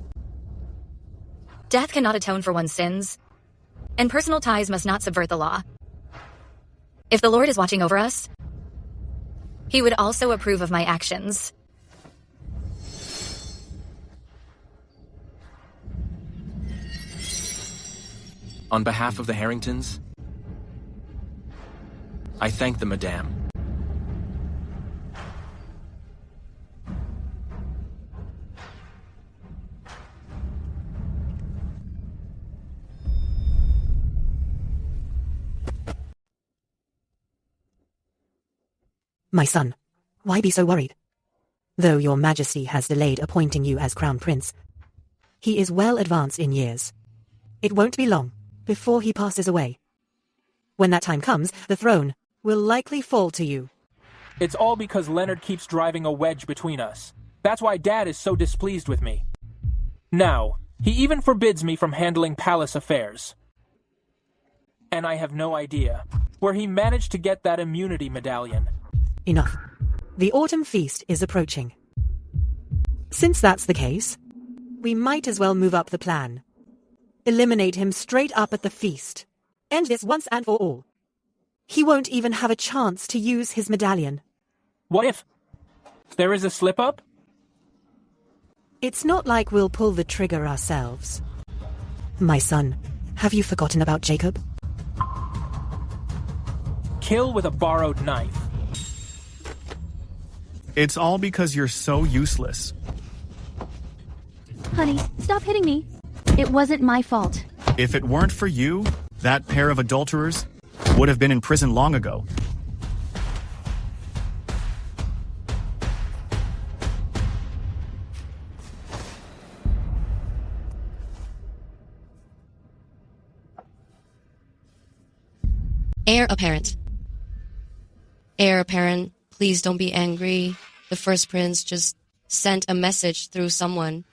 Death cannot atone for one's sins, and personal ties must not subvert the law. If the Lord is watching over us, he would also approve of my actions. On behalf of the Harringtons, I thank the Madame. My son, why be so worried? Though your majesty has delayed appointing you as crown prince, he is well advanced in years. It won't be long before he passes away. When that time comes, the throne will likely fall to you. It's all because Leonard keeps driving a wedge between us. That's why Dad is so displeased with me. Now, he even forbids me from handling palace affairs. And I have no idea where he managed to get that immunity medallion. Enough. The autumn feast is approaching. Since that's the case, we might as well move up the plan. Eliminate him straight up at the feast. End this once and for all. He won't even have a chance to use his medallion. What if there is a slip-up? It's not like we'll pull the trigger ourselves. My son, have you forgotten about Jacob? Kill with a borrowed knife. It's all because you're so useless. Honey, stop hitting me. It wasn't my fault. If it weren't for you, that pair of adulterers would have been in prison long ago. Heir apparent. Heir apparent, please don't be angry. The first prince just sent a message through someone.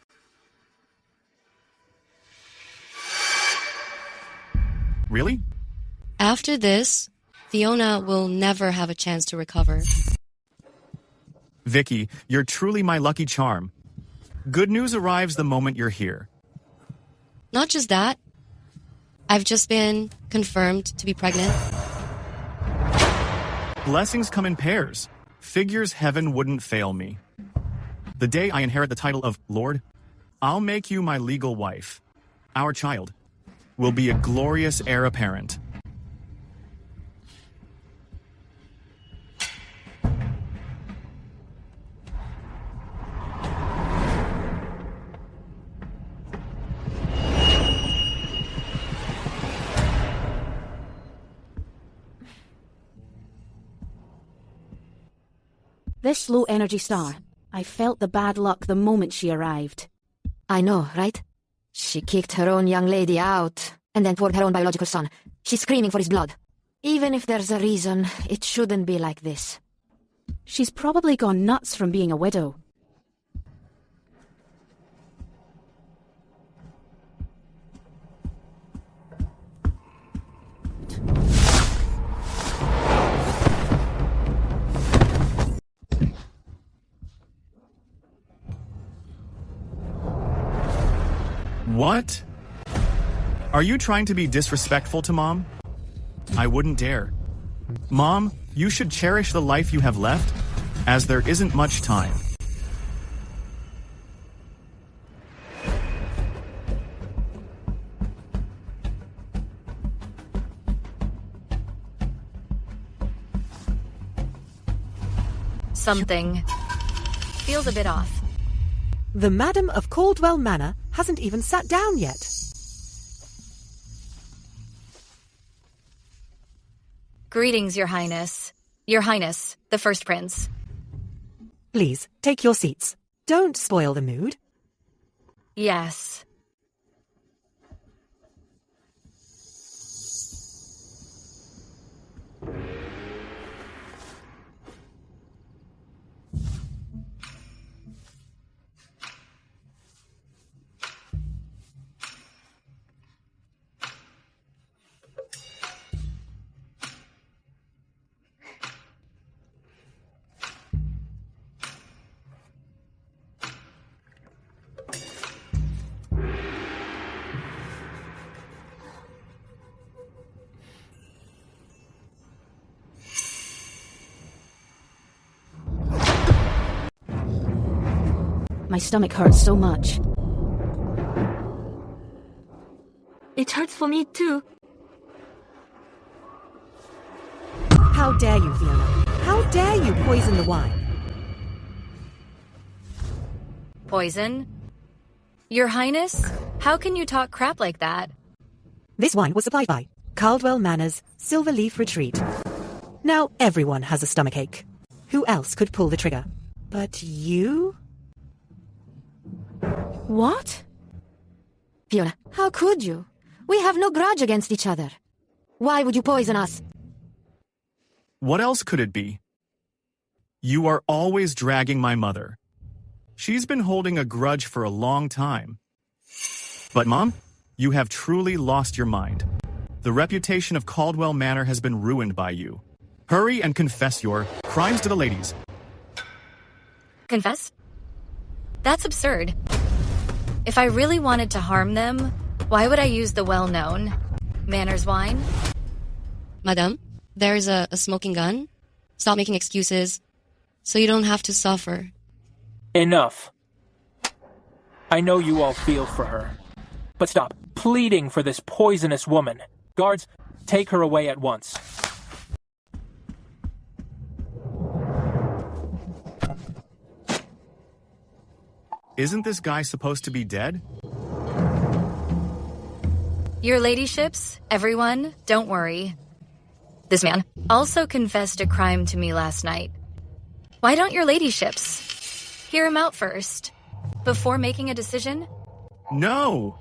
Really? After this, Fiona will never have a chance to recover. Vicky, you're truly my lucky charm. Good news arrives the moment you're here. Not just that, I've just been confirmed to be pregnant. Blessings come in pairs. Figures heaven wouldn't fail me. The day I inherit the title of Lord, I'll make you my legal wife. Our child will be a glorious heir apparent. This low-energy star I felt the bad luck the moment she arrived. I know, right? She kicked her own young lady out, and then poured her own biological son. She's screaming for his blood. Even if there's a reason, it shouldn't be like this. She's probably gone nuts from being a widow. What? Are you trying to be disrespectful to Mom? I wouldn't dare. Mom, you should cherish the life you have left, as there isn't much time. Something feels a bit off. The Madam of Caldwell Manor hasn't even sat down yet. Greetings, Your Highness. Your Highness, the First Prince. Please, take your seats. Don't spoil the mood. Yes. My stomach hurts so much. It hurts for me too. How dare you, Fiona? How dare you poison the wine? Poison? Your Highness? How can you talk crap like that? This wine was supplied by Caldwell Manor's Silverleaf Retreat. Now everyone has a stomachache. Who else could pull the trigger? But you? What? Fiona, how could you? We have no grudge against each other. Why would you poison us? What else could it be? You are always dragging my mother. She's been holding a grudge for a long time. But Mom, you have truly lost your mind. The reputation of Caldwell Manor has been ruined by you. Hurry and confess your crimes to the ladies. Confess? That's absurd. If I really wanted to harm them, why would I use the well-known Manor's wine? Madame, there's a smoking gun. Stop making excuses, so you don't have to suffer. Enough. I know you all feel for her, but stop pleading for this poisonous woman. Guards, take her away at once. Isn't this guy supposed to be dead? Your ladyships, everyone, don't worry. This man also confessed a crime to me last night. Why don't your ladyships hear him out first, before making a decision? No!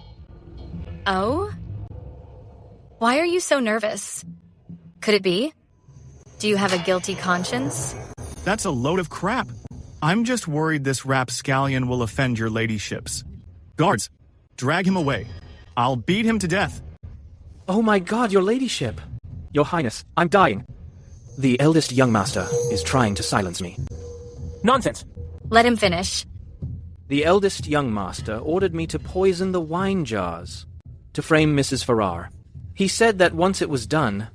Oh? Why are you so nervous? Could it be? Do you have a guilty conscience? That's a load of crap. I'm just worried this rapscallion will offend your ladyships. Guards, drag him away. I'll beat him to death. Oh my god, your ladyship. Your Highness, I'm dying. The eldest young master is trying to silence me. Nonsense! Let him finish. The eldest young master ordered me to poison the wine jars to frame Mrs. Farrar. He said that once it was done,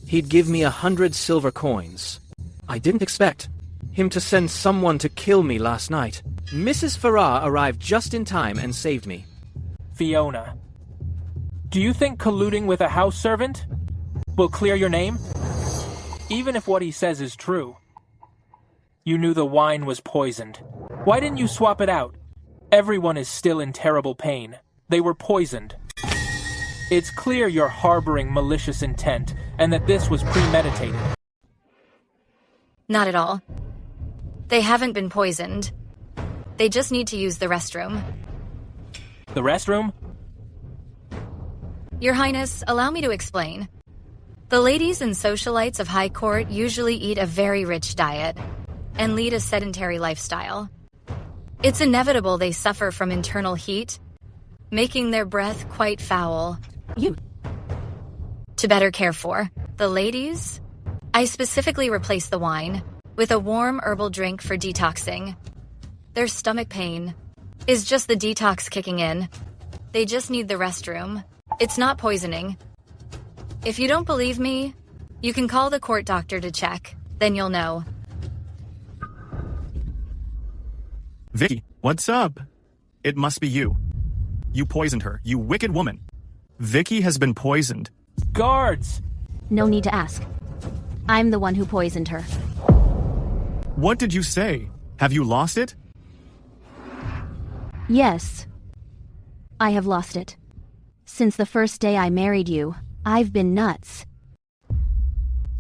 he'd give me 100 silver coins. I didn't expect him to send someone to kill me last night. Mrs. Farrar arrived just in time and saved me. Fiona, do you think colluding with a house servant will clear your name? Even if what he says is true. You knew the wine was poisoned. Why didn't you swap it out? Everyone is still in terrible pain. They were poisoned. It's clear you're harboring malicious intent, and that this was premeditated. Not at all. They haven't been poisoned. They just need to use the restroom. The restroom? Your Highness, allow me to explain. The ladies and socialites of High Court usually eat a very rich diet and lead a sedentary lifestyle. It's inevitable they suffer from internal heat, making their breath quite foul. To better care for the ladies, I specifically replace the wine with a warm herbal drink for detoxing. Their stomach pain is just the detox kicking in. They just need the restroom. It's not poisoning. If you don't believe me, you can call the court doctor to check. Then you'll know. Vicky, what's up? It must be you. You poisoned her, you wicked woman. Vicky has been poisoned. Guards! No need to ask. I'm the one who poisoned her. What did you say? Have you lost it? Yes. I have lost it. Since the first day I married you, I've been nuts.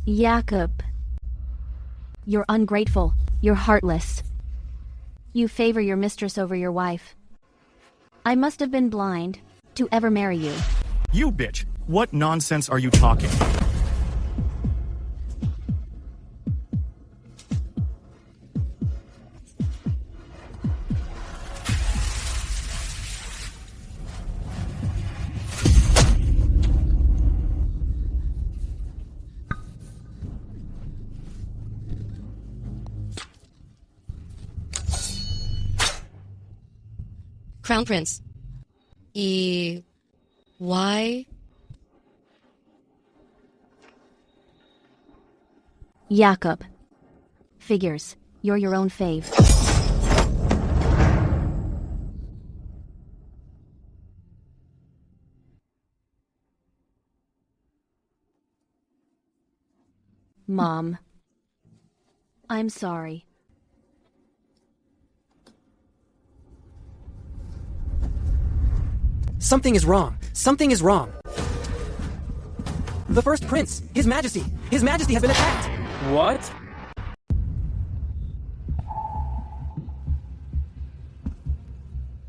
Jakob. You're ungrateful. You're heartless. You favor your mistress over your wife. I must have been blind to ever marry you. You bitch! What nonsense are you talking? Crown Prince. Why? Jakob. Figures. You're your own fave. Mom. I'm sorry. Something is wrong. Something is wrong. The first prince, His Majesty has been attacked. What?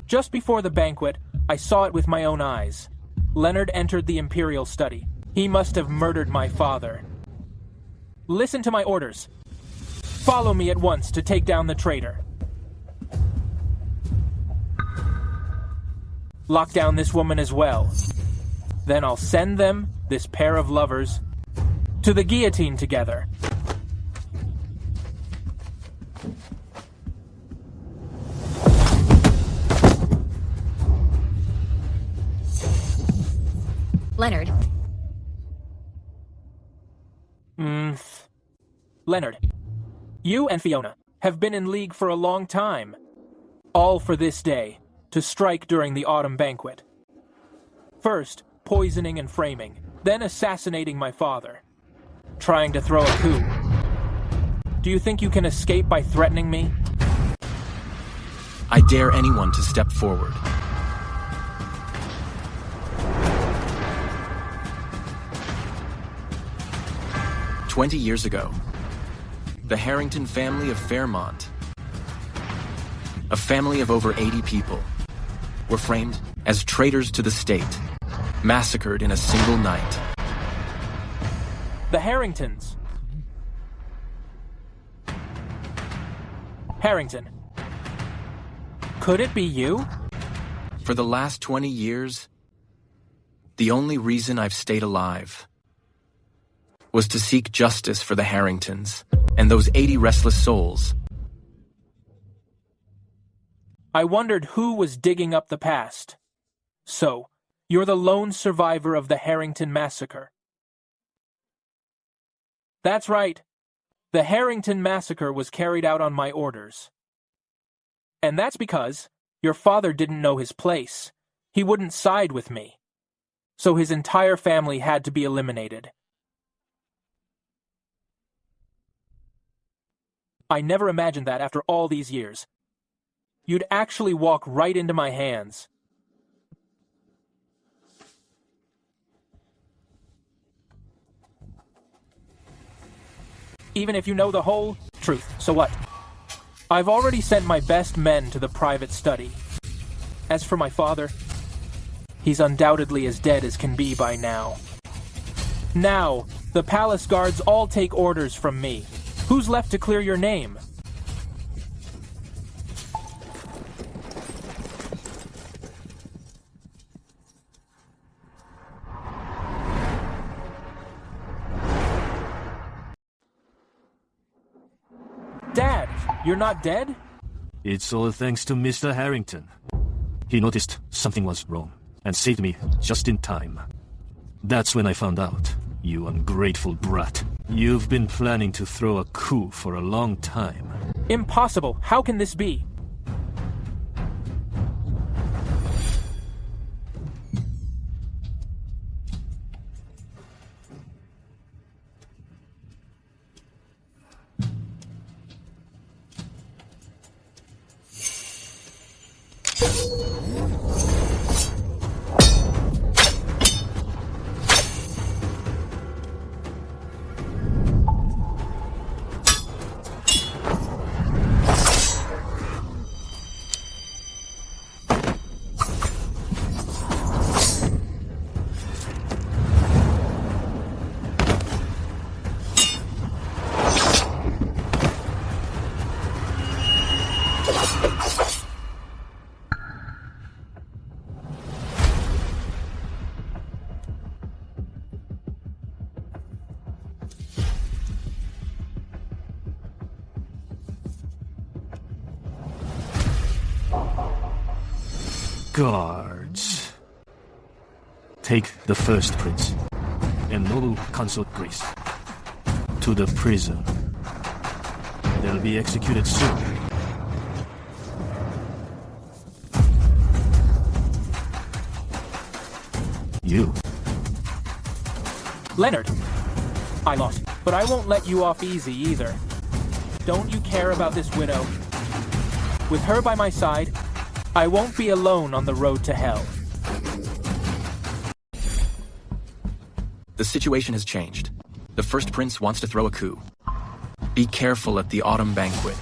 Just before the banquet, I saw it with my own eyes. Leonard entered the Imperial study. He must have murdered my father. Listen to my orders. Follow me at once to take down the traitor. Lock down this woman as well. Then I'll send them, this pair of lovers, to the guillotine together. Leonard. Leonard, you and Fiona have been in league for a long time. All for this day. To strike during the autumn banquet. First, poisoning and framing, then assassinating my father. Trying to throw a coup. Do you think you can escape by threatening me? I dare anyone to step forward. "20 years ago, the Harrington family of Fairmont, a family of over 80 people, were framed as traitors to the state, massacred in a single night. The Harringtons. Harrington. Could it be you? For the last 20 years, the only reason I've stayed alive was to seek justice for the Harringtons and those 80 restless souls. I wondered who was digging up the past. So, you're the lone survivor of the Harrington massacre. That's right. The Harrington massacre was carried out on my orders. And that's because your father didn't know his place. He wouldn't side with me. So his entire family had to be eliminated. I never imagined that after all these years. You'd actually walk right into my hands. Even if you know the whole truth, so what? I've already sent my best men to the private study. As for my father, he's undoubtedly as dead as can be by now. Now, the palace guards all take orders from me. Who's left to clear your name? Dad, you're not dead? It's all thanks to Mr. Harrington. He noticed something was wrong and saved me just in time. That's when I found out. You ungrateful brat. You've been planning to throw a coup for a long time. Impossible. How can this be? Guards. Take the first prince and noble consort Grace to the prison. They'll be executed soon. You. Leonard, I lost, but I won't let you off easy either. Don't you care about this widow? With her by my side, I won't be alone on the road to hell. The situation has changed. The first prince wants to throw a coup. Be careful at the autumn banquet.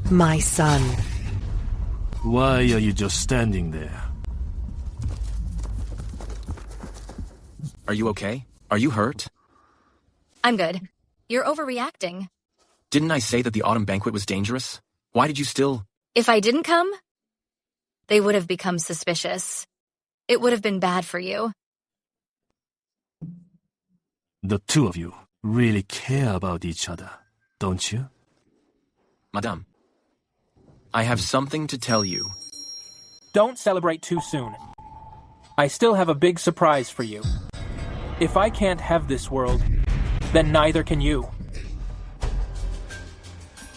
My son. Why are you just standing there? Are you okay? Are you hurt? I'm good. You're overreacting. Didn't I say that the autumn banquet was dangerous? Why did you still... If I didn't come, they would have become suspicious. It would have been bad for you. The two of you really care about each other, don't you? Madame, I have something to tell you. Don't celebrate too soon. I still have a big surprise for you. If I can't have this world, then neither can you.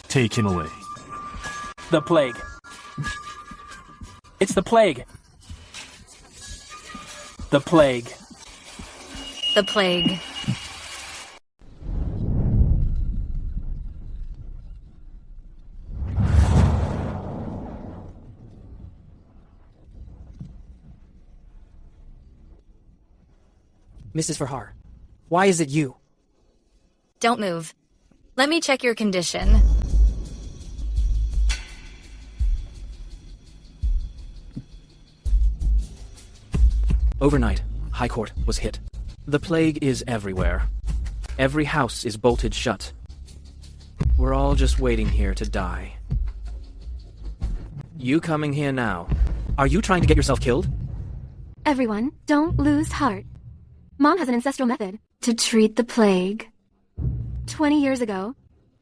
Take him away. The plague. It's the plague. The plague. The plague. Mrs. Farhar, why is it you? Don't move. Let me check your condition. Overnight, High Court was hit. The plague is everywhere. Every house is bolted shut. We're all just waiting here to die. You coming here now? Are you trying to get yourself killed? Everyone, don't lose heart. Mom has an ancestral method to treat the plague. 20 years ago,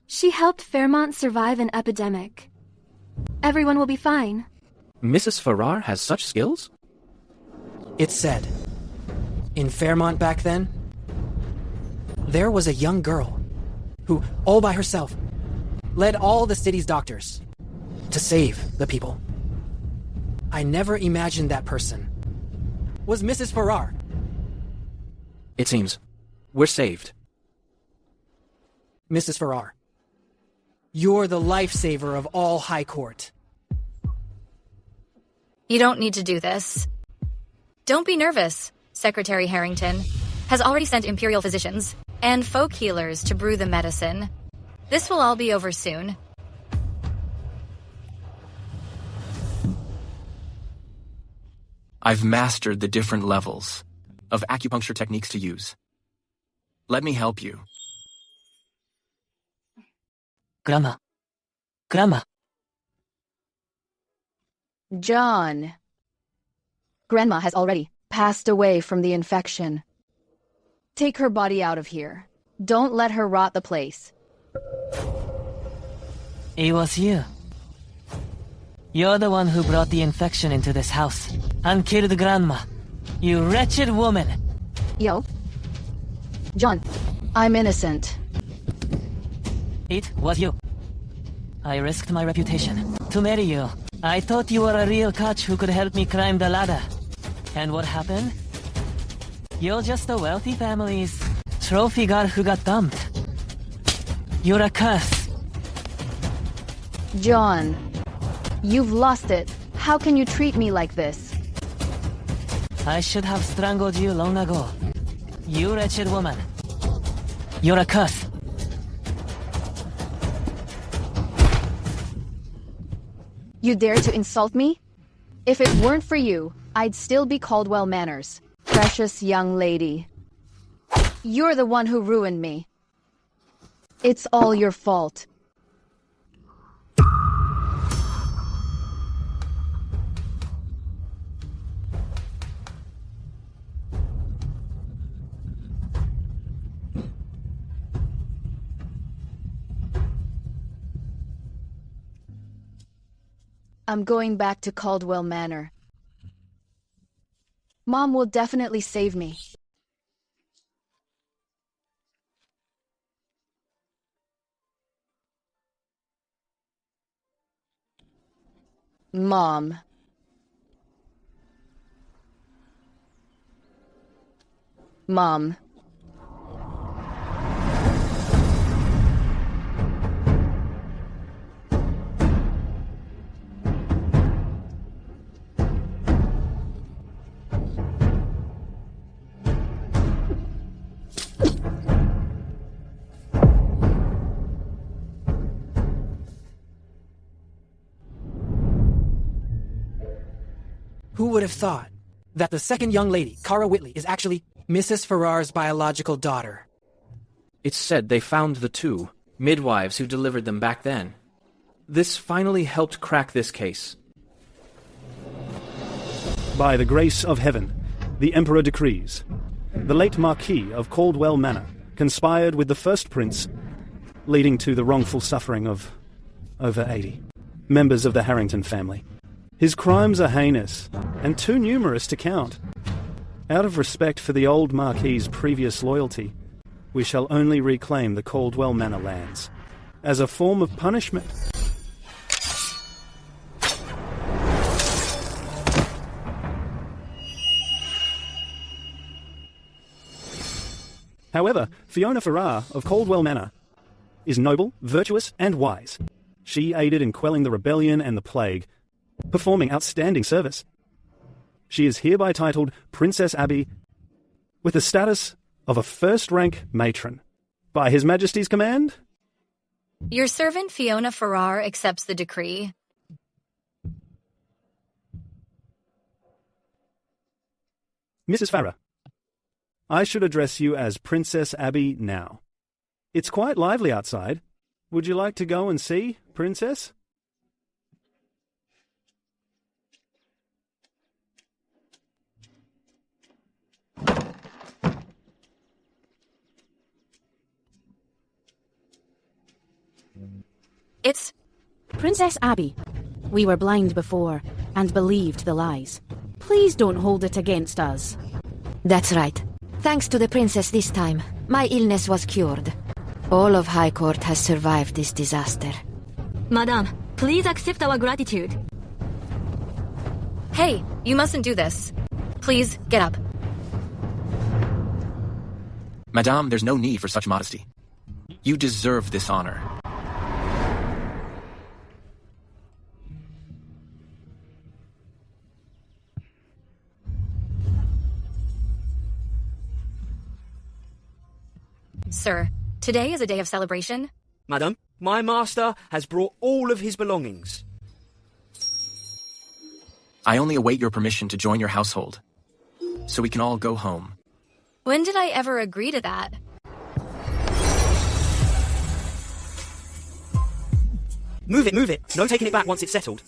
she helped Fairmont survive an epidemic. Everyone will be fine. Mrs. Farrar has such skills? It's said, in Fairmont back then, there was a young girl who, all by herself, led all the city's doctors to save the people. I never imagined that person was Mrs. Farrar. It seems. We're saved. Mrs. Farrar, you're the lifesaver of all High Court. You don't need to do this. Don't be nervous. Secretary Harrington has already sent imperial physicians and folk healers to brew the medicine. This will all be over soon. I've mastered the different levels of acupuncture techniques to use. Let me help you. Grandma. Grandma. John. Grandma has already passed away from the infection. Take her body out of here. Don't let her rot the place. It was you. You're the one who brought the infection into this house and killed Grandma. You wretched woman. Yo. John, I'm innocent. It was you. I risked my reputation to marry you. I thought you were a real catch who could help me climb the ladder. And what happened? You're just a wealthy family's trophy girl who got dumped. You're a curse. John, you've lost it. How can you treat me like this? I should have strangled you long ago. You wretched woman. You're a curse. You dare to insult me? If it weren't for you, I'd still be Caldwell Manors. Precious young lady. You're the one who ruined me. It's all your fault. I'm going back to Caldwell Manor. Mom will definitely save me. Mom. Mom. Who would have thought that the second young lady, Kara Whitley, is actually Mrs. Farrar's biological daughter? It's said they found the two midwives who delivered them back then. This finally helped crack this case. By the grace of heaven, the Emperor decrees. The late Marquis of Caldwell Manor conspired with the first prince, leading to the wrongful suffering of over 80 members of the Harrington family. His crimes are heinous, and too numerous to count. Out of respect for the old Marquis's previous loyalty, we shall only reclaim the Caldwell Manor lands. As a form of punishment. However, Fiona Farrar of Caldwell Manor is noble, virtuous, and wise. She aided in quelling the rebellion and the plague, performing outstanding service. She is hereby titled Princess Abby with the status of a first-rank matron. By His Majesty's command? Your servant Fiona Farrar accepts the decree. Mrs. Farrar, I should address you as Princess Abby now. It's quite lively outside. Would you like to go and see, Princess? It's Princess Abby. We were blind before and believed the lies. Please don't hold it against us. That's right. Thanks to the princess this time, my illness was cured. All of High Court has survived this disaster. Madame, please accept our gratitude. Hey, you mustn't do this. Please, get up. Madame, there's no need for such modesty. You deserve this honor. Sir, today is a day of celebration. Madam, my master has brought all of his belongings. I only await your permission to join your household, so we can all go home. When did I ever agree to that? Move it, move it. No taking it back once it's settled.